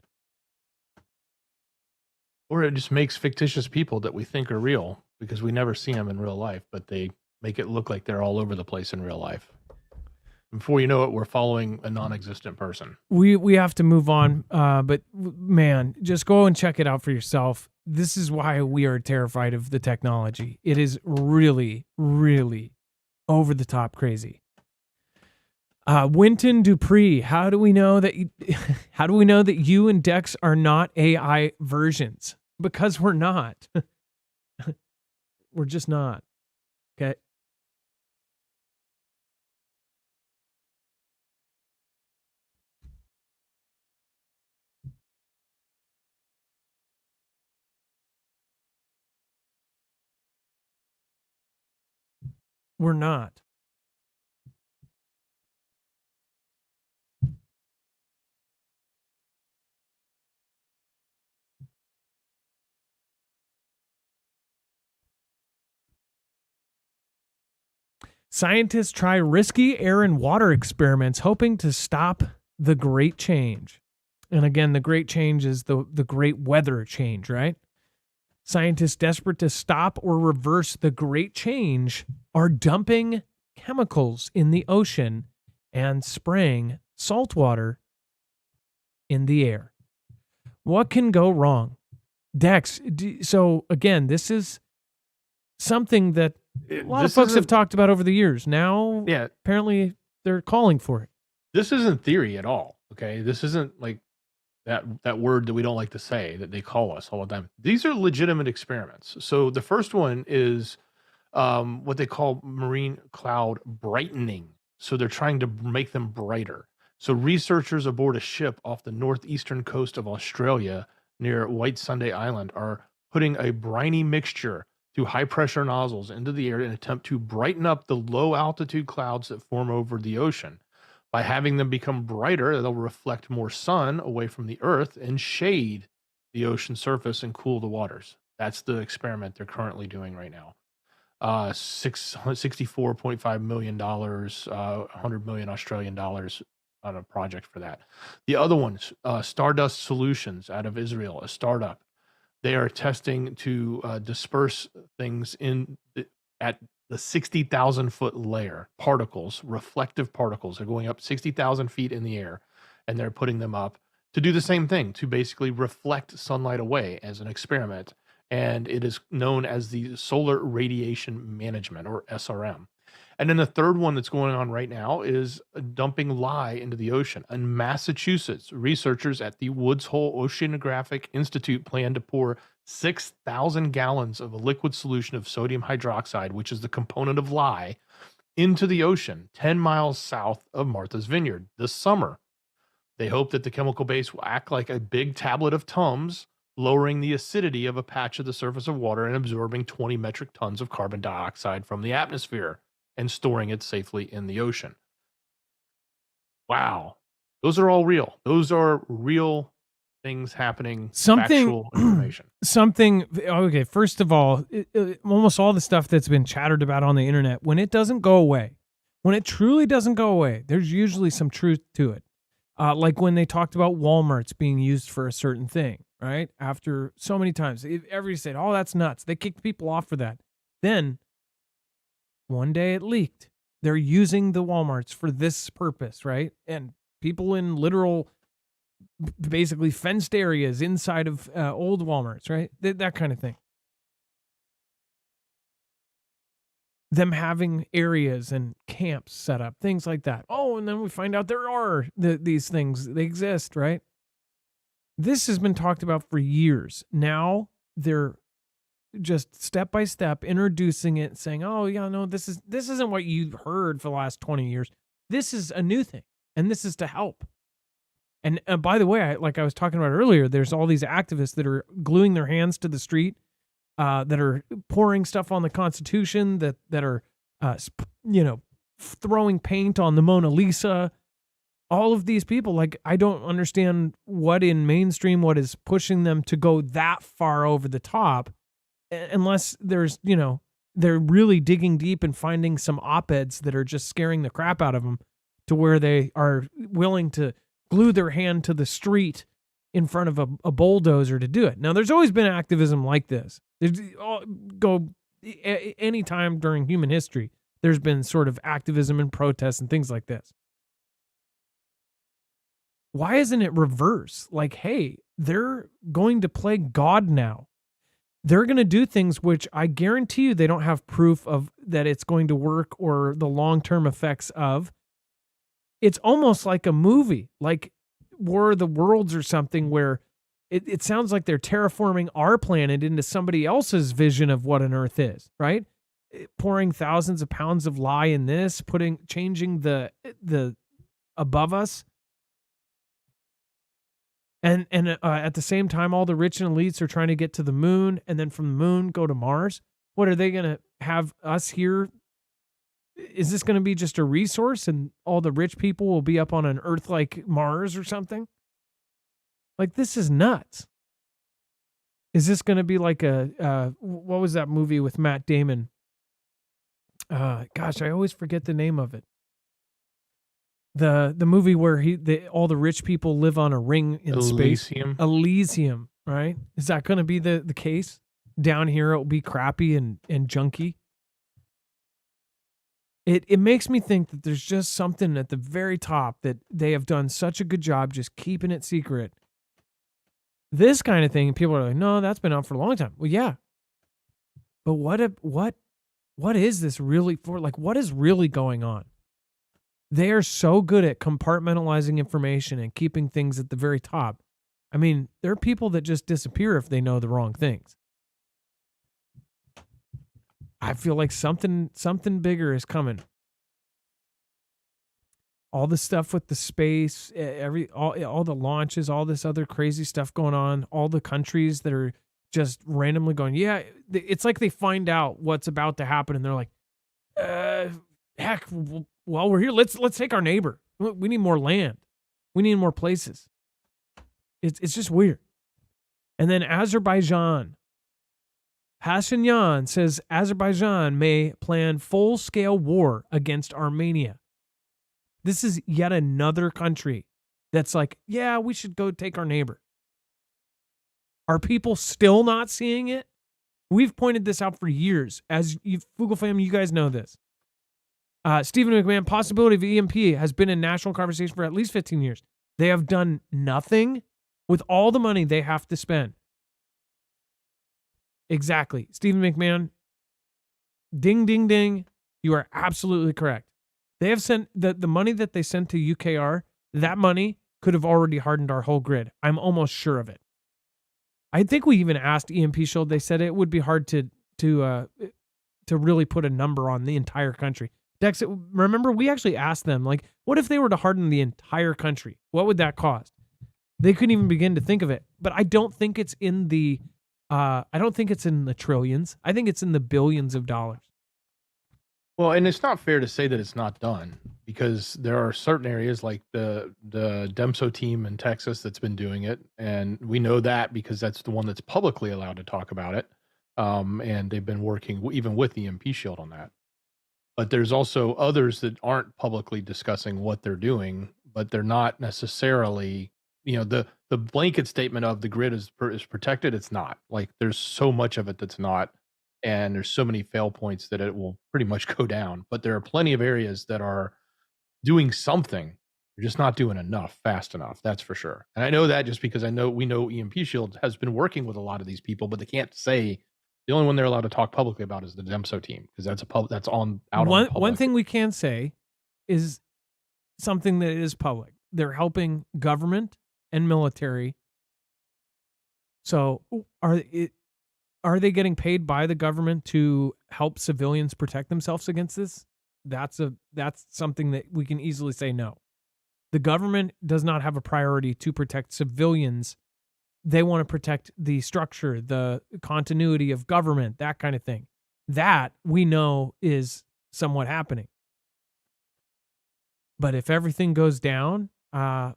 Or it just makes fictitious people that we think are real because we never see them in real life, but they make it look like they're all over the place in real life. Before you know it, we're following a non-existent person. We have to move on. But man, just go and check it out for yourself. This is why we are terrified of the technology. It is really, really over the top crazy. Winton Dupree, how do we know that you and Dex are not AI versions? Because we're not. We're just not. Okay. We're not. Scientists try risky air and water experiments hoping to stop the great change. And again, the great change is the great weather change, right? Scientists desperate to stop or reverse the great change are dumping chemicals in the ocean and spraying salt water in the air. What can go wrong? Dex, so again, this is something that a lot of folks have talked about over the years. Now, apparently they're calling for it. This isn't theory at all, okay? This isn't like that word that we don't like to say that they call us all the time. These are legitimate experiments. So the first one is what they call marine cloud brightening. So they're trying to make them brighter. So researchers aboard a ship off the northeastern coast of Australia near White Sunday Island are putting a briny mixture through high-pressure nozzles into the air in an attempt to brighten up the low-altitude clouds that form over the ocean. By having them become brighter, they'll reflect more sun away from the Earth and shade the ocean surface and cool the waters. That's the experiment they're currently doing right now. $64.5 million, 100 million Australian dollars on a project for that. The other one's Stardust Solutions out of Israel, a startup. They are testing to disperse things at the 60,000 foot layer, particles, reflective particles. They're going up 60,000 feet in the air, and they're putting them up to do the same thing, to basically reflect sunlight away as an experiment. And it is known as the Solar Radiation Management, or SRM. And then the third one that's going on right now is dumping lye into the ocean. In Massachusetts, researchers at the Woods Hole Oceanographic Institute plan to pour 6,000 gallons of a liquid solution of sodium hydroxide, which is the component of lye, into the ocean 10 miles south of Martha's Vineyard this summer. They hope that the chemical base will act like a big tablet of Tums, lowering the acidity of a patch of the surface of water and absorbing 20 metric tons of carbon dioxide from the atmosphere and storing it safely in the ocean. Wow. Those are all real. Those are real things happening. Factual information. Okay, first of all, almost all the stuff that's been chattered about on the internet, when it doesn't go away, when it truly doesn't go away, there's usually some truth to it. Like when they talked about Walmarts being used for a certain thing, right? After so many times, everybody said, oh, that's nuts. They kicked people off for that. Then one day it leaked. They're using the Walmarts for this purpose, right? And people in literal, basically fenced areas inside of old Walmarts, right? That kind of thing. Them having areas and camps set up, things like that. Oh, and then we find out there are these things. They exist, right? This has been talked about for years. Now they're just step by step introducing it, saying, oh yeah, no, this isn't what you've heard for the last 20 years. This is a new thing, and this is to help. And by the way, like I was talking about earlier, there's all these activists that are gluing their hands to the street, that are pouring stuff on the Constitution, that are throwing paint on the Mona Lisa. All of these people, like, I don't understand what in mainstream, what is pushing them to go that far over the top, unless there's, they're really digging deep and finding some op-eds that are just scaring the crap out of them to where they are willing to glue their hand to the street in front of a bulldozer to do it. Now, there's always been activism like this. Any time during human history, there's been sort of activism and protests and things like this. Why isn't it reverse? Like, hey, they're going to play God now. They're going to do things which I guarantee you they don't have proof of that it's going to work or the long-term effects of. It's almost like a movie, like War of the Worlds or something, where it sounds like they're terraforming our planet into somebody else's vision of what an Earth is, right? Pouring thousands of pounds of lye in this, changing the above us. And at the same time, all the rich and elites are trying to get to the moon, and then from the moon go to Mars. What are they going to have us here? Is this going to be just a resource, and all the rich people will be up on an Earth like Mars or something? Like, this is nuts. Is this going to be like what was that movie with Matt Damon? Gosh, I always forget the name of it. The movie where all the rich people live on a ring in space. Elysium, right? Is that going to be the case? Down here it will be crappy and junky. It makes me think that there's just something at the very top that they have done such a good job just keeping it secret. This kind of thing, people are like, no, that's been out for a long time. Well, yeah. But what is this really for? Like, what is really going on? They are so good at compartmentalizing information and keeping things at the very top. I mean, there are people that just disappear if they know the wrong things. I feel like something bigger is coming. All the stuff with the space, all the launches, all this other crazy stuff going on, all the countries that are just randomly going, yeah, it's like they find out what's about to happen and they're like, heck, well, we're here. Let's take our neighbor. We need more land. We need more places. It's just weird. And then Azerbaijan. Pashinyan says Azerbaijan may plan full-scale war against Armenia. This is yet another country that's like, yeah, we should go take our neighbor. Are people still not seeing it? We've pointed this out for years. As Foogle family, you guys know this. Stephen McMahon, possibility of EMP has been in national conversation for at least 15 years. They have done nothing with all the money they have to spend. Exactly. Stephen McMahon, ding, ding, ding. You are absolutely correct. They have sent the money that they sent to UKR, that money could have already hardened our whole grid. I'm almost sure of it. I think we even asked EMP Shield. They said it would be hard to really put a number on the entire country. Dex, remember, we actually asked them, like, what if they were to harden the entire country? What would that cost? They couldn't even begin to think of it. But I don't think it's in the trillions. I think it's in the billions of dollars. Well, and it's not fair to say that it's not done, because there are certain areas like the DEMSO team in Texas that's been doing it, and we know that because that's the one that's publicly allowed to talk about it, and they've been working even with the EMP Shield on that. But there's also others that aren't publicly discussing what they're doing, but they're not necessarily, the blanket statement of the grid is protected. It's not. Like, there's so much of it that's not, and there's so many fail points that it will pretty much go down. But there are plenty of areas that are doing something. They're just not doing enough fast enough. That's for sure. And I know that just because we know EMP Shield has been working with a lot of these people, but they can't say. The only one they're allowed to talk publicly about is the DEMSO team, because that's that's on out on public. One thing we can say is something that is public. They're helping government and military. So are they getting paid by the government to help civilians protect themselves against this? That's something that we can easily say no. The government does not have a priority to protect civilians. They want to protect the structure, the continuity of government, that kind of thing. That we know is somewhat happening. But if everything goes down, yeah.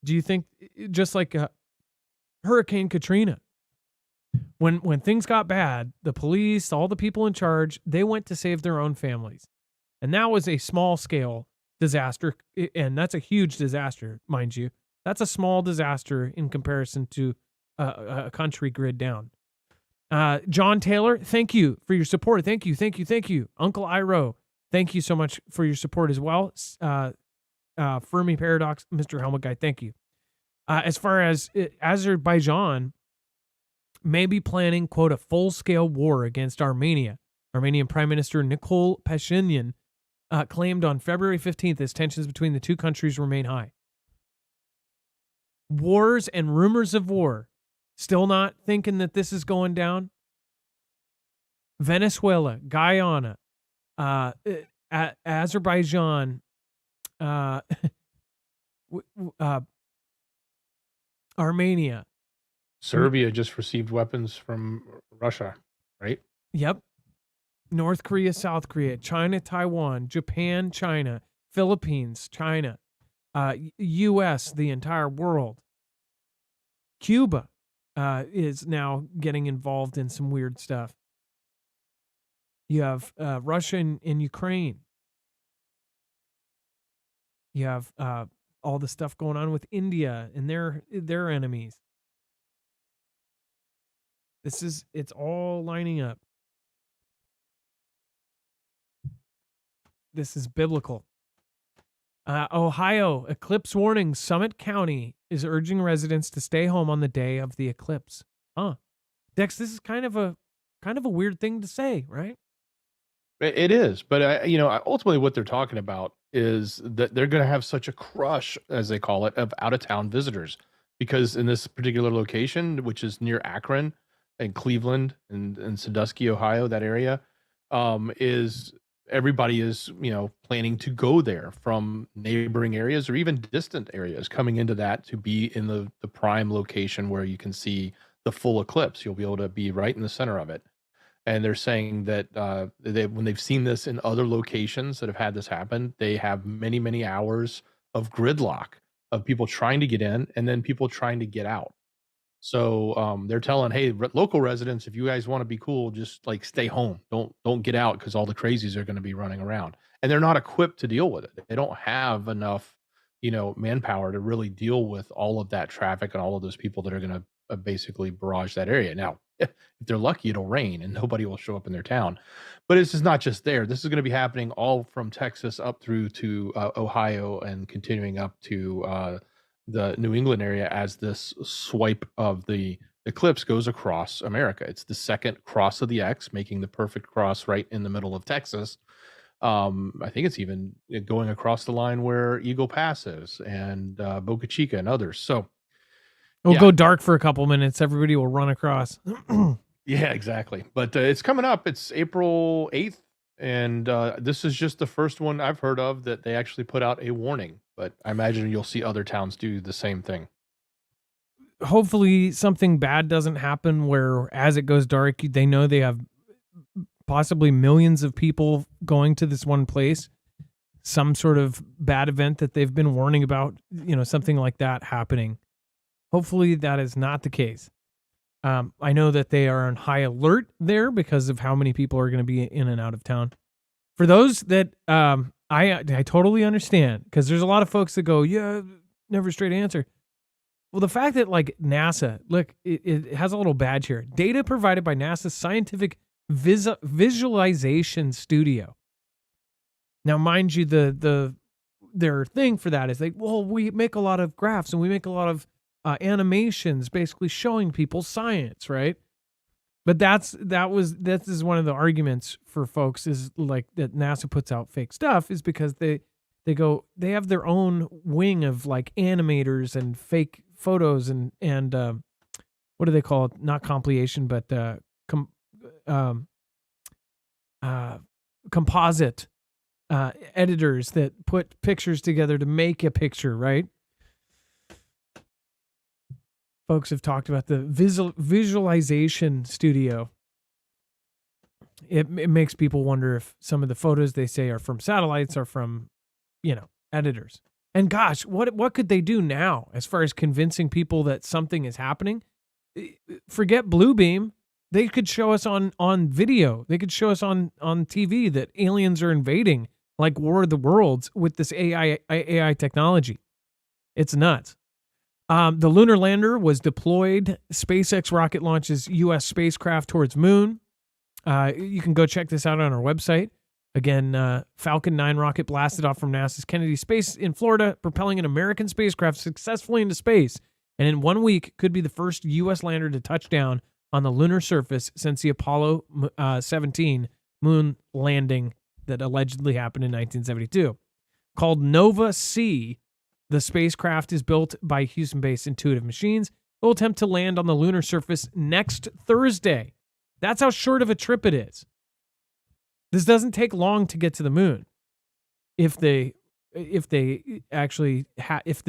Do you think, just like Hurricane Katrina, when things got bad, the police, all the people in charge, they went to save their own families. And that was a small scale disaster. And that's a huge disaster, mind you. That's a small disaster in comparison to a country grid down. John Taylor, thank you for your support. Thank you. Uncle Iro, thank you so much for your support as well. Fermi paradox, Mr. Helmet Guy, thank you. As far as Azerbaijan may be planning, quote, a full-scale war against Armenia. Armenian Prime Minister Nikol Pashinyan claimed on February 15th as tensions between the two countries remain high. Wars and rumors of war. Still not thinking that this is going down? Venezuela, Guyana, Azerbaijan, Armenia. Serbia just received weapons from Russia, right? Yep. North Korea, South Korea, China, Taiwan, Japan, China, Philippines, China, U.S., the entire world. Cuba is now getting involved in some weird stuff. You have Russia and Ukraine. You have all the stuff going on with India and their enemies. It's all lining up. This is biblical. Ohio, eclipse warning. Summit County is urging residents to stay home on the day of the eclipse. Dex, this is kind of a weird thing to say, right? It is, but ultimately what they're talking about is that they're going to have such a crush, as they call it, of out-of-town visitors, because in this particular location, which is near Akron and Cleveland and Sandusky, Ohio, that area, is everybody is planning to go there from neighboring areas or even distant areas, coming into that to be in the prime location where you can see the full eclipse. You'll be able to be right in the center of it. And they're saying that when they've seen this in other locations that have had this happen, they have many, many hours of gridlock of people trying to get in and then people trying to get out. So they're telling, hey, local residents, if you guys want to be cool, just like stay home. Don't get out because all the crazies are going to be running around. And they're not equipped to deal with it. They don't have enough, manpower to really deal with all of that traffic and all of those people that are going to basically barrage that area. Now, if they're lucky, it'll rain and nobody will show up in their town. But it's just not just there. This is going to be happening all from Texas up through to Ohio and continuing up to the New England area as this swipe of the eclipse goes across America. It's the second cross of the X, making the perfect cross right in the middle of Texas. I think it's even going across the line where Eagle Pass is and Boca Chica and others. So it'll go dark for a couple minutes. Everybody will run across. Yeah, exactly. But it's coming up. It's April 8th. And this is just the first one I've heard of that they actually put out a warning. But I imagine you'll see other towns do the same thing. Hopefully something bad doesn't happen where as it goes dark, they know they have possibly millions of people going to this one place. Some sort of bad event that they've been warning about, something like that happening. Hopefully that is not the case. I know that they are on high alert there because of how many people are going to be in and out of town. For those that I totally understand, because there's a lot of folks that go, yeah, never a straight answer. Well, the fact that like NASA, look, it has a little badge here. Data provided by NASA's Scientific Visualization Studio. Now, mind you, their thing for that is like, well, we make a lot of graphs and we make a lot of animations basically showing people science, right? But this is one of the arguments for folks is like that NASA puts out fake stuff is because they have their own wing of like animators and fake photos and what do they call it? Not compilation, but composite editors that put pictures together to make a picture, right? Folks have talked about the visualization studio. It makes people wonder if some of the photos they say are from satellites are from, editors. And gosh, what could they do now as far as convincing people that something is happening? Forget Bluebeam. They could show us on video. They could show us on TV that aliens are invading, like War of the Worlds, with this AI technology. It's nuts. The lunar lander was deployed. SpaceX rocket launches U.S. spacecraft towards moon. You can go check this out on our website. Again, Falcon 9 rocket blasted off from NASA's Kennedy Space in Florida, propelling an American spacecraft successfully into space, and in 1 week could be the first U.S. lander to touch down on the lunar surface since the Apollo 17 moon landing that allegedly happened in 1972. Called Nova C, the spacecraft is built by Houston-based Intuitive Machines. It will attempt to land on the lunar surface next Thursday. That's how short of a trip it is. This doesn't take long to get to the moon. If this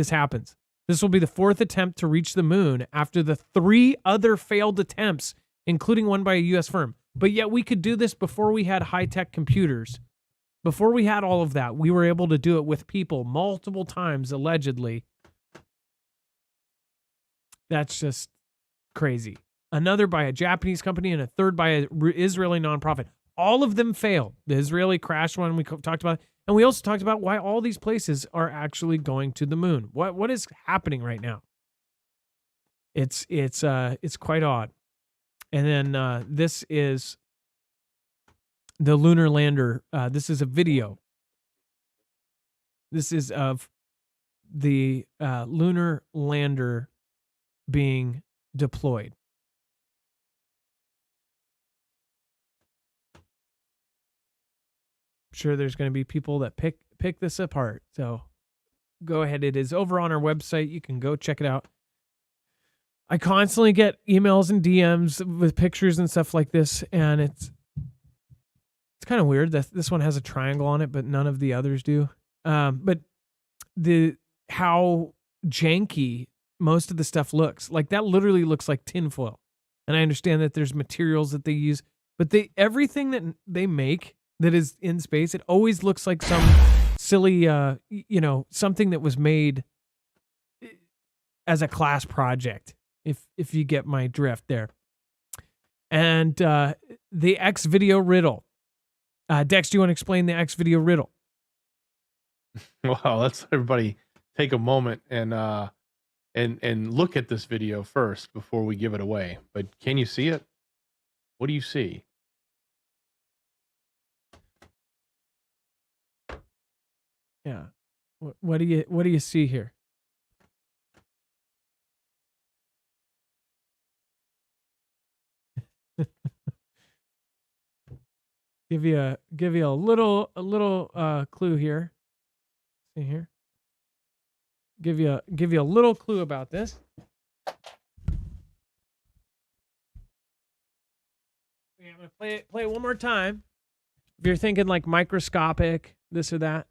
happens, this will be the fourth attempt to reach the moon after the 3 other failed attempts, including one by a U.S. firm. But yet we could do this before we had high-tech computers. Before we had all of that, we were able to do it with people multiple times, allegedly. That's just crazy. Another by a Japanese company and a third by an Israeli nonprofit. All of them failed. The Israeli crash one we talked about. And we also talked about why all these places are actually going to the moon. What is happening right now? It's quite odd. And then this is the lunar lander. This is a video. This is of the lunar lander being deployed. I'm sure there's going to be people that pick this apart. So go ahead. It is over on our website. You can go check it out. I constantly get emails and DMs with pictures and stuff like this, and it's kind of weird that this one has a triangle on it, but none of the others do. But how janky most of the stuff looks. Like that literally looks like tinfoil. And I understand that there's materials that they use, but everything that they make that is in space, it always looks like some silly, something that was made as a class project, if you get my drift there. And the X video riddle. Dex, do you want to explain the X video riddle? Well, let's everybody take a moment and look at this video first before we give it away. But can you see it? What do you see? Yeah. What do you see here? Give you a little clue here. See here. Give you a little clue about this. Yeah, I'm gonna play it one more time. If you're thinking like microscopic, this or that,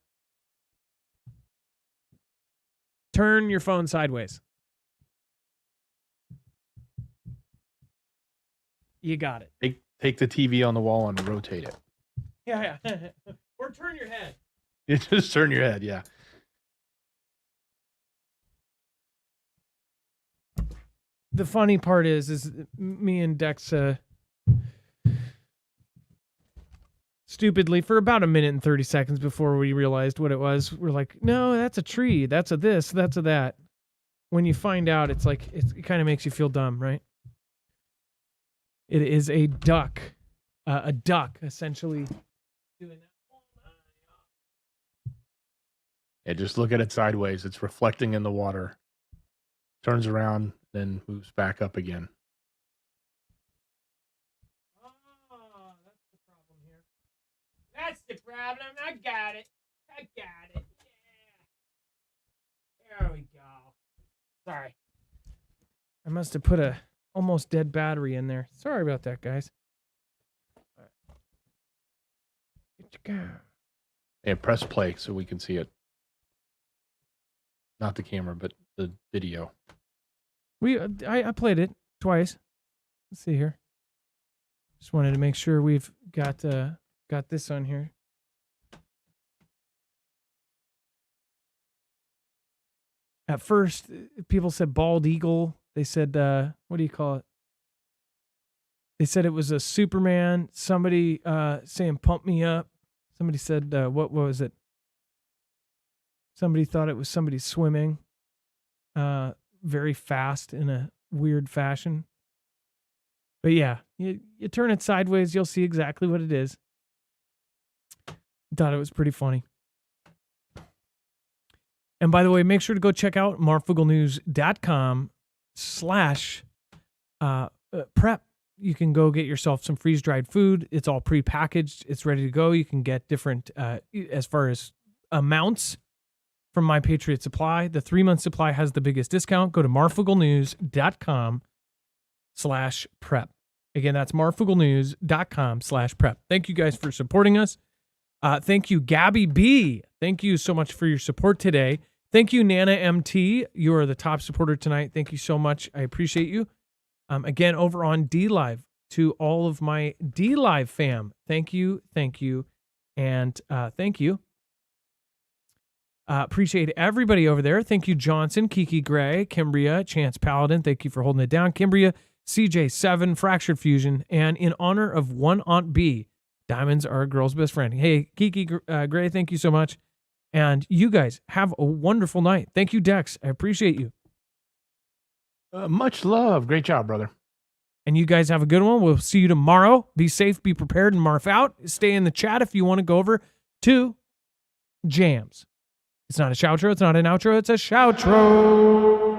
turn your phone sideways. You got it. Take the TV on the wall and rotate it. Yeah. Or turn your head. You just turn your head, yeah. The funny part is me and Dex stupidly for about a minute and 30 seconds before we realized what it was, we're like, no, that's a tree. That's a this, that's a that. When you find out, it's like, it kind of makes you feel dumb, right? It is a duck. A duck, essentially. Doing that. Yeah, just look at it sideways. It's reflecting in the water. Turns around, then moves back up again. Oh, that's the problem here. That's the problem. I got it. Yeah. There we go. Sorry. I must have put a almost dead battery in there. Sorry about that, guys. Yeah, press play so we can see it. Not the camera, but the video. I played it twice. Let's see here. Just wanted to make sure we've got this on here. At first, people said bald eagle. They said, what do you call it? They said it was a Superman. Somebody saying pump me up. Somebody said, what was it? Somebody thought it was somebody swimming very fast in a weird fashion. But yeah, you turn it sideways, you'll see exactly what it is. Thought it was pretty funny. And by the way, make sure to go check out marfooglenews.com/prep. You can go get yourself some freeze-dried food. It's all pre-packaged. It's ready to go. You can get different, as far as amounts from My Patriot Supply. The 3-month supply has the biggest discount. Go to marfooglenews.com/prep. Again, that's marfooglenews.com/prep. Thank you guys for supporting us. Thank you, Gabby B. Thank you so much for your support today. Thank you, Nana MT. You are the top supporter tonight. Thank you so much. I appreciate you. Again, over on D-Live, to all of my D-Live fam, thank you, and thank you. Appreciate everybody over there. Thank you, Johnson, Kiki Gray, Kimbria, Chance Paladin. Thank you for holding it down. Kimbria, CJ7, Fractured Fusion, and in honor of one Aunt B, diamonds are a girl's best friend. Hey, Kiki Gray, thank you so much. And you guys have a wonderful night. Thank you, Dex. I appreciate you. Much love. Great job, brother. And you guys have a good one. We'll see you tomorrow. Be safe, be prepared, and Marf out. Stay in the chat if you want to go over to Jams. It's not a shoutro. It's not an outro. It's a shoutro.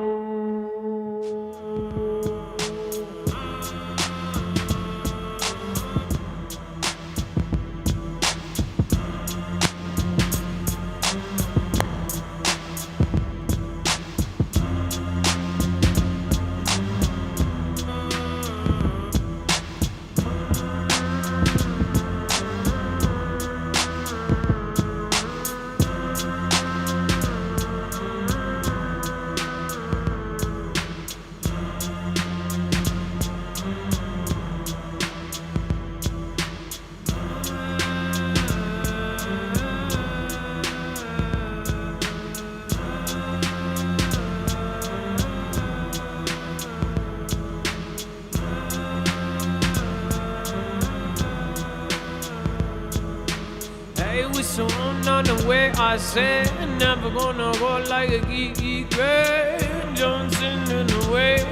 So on the way I said, never gonna go like a geeky Greg Johnson in the way.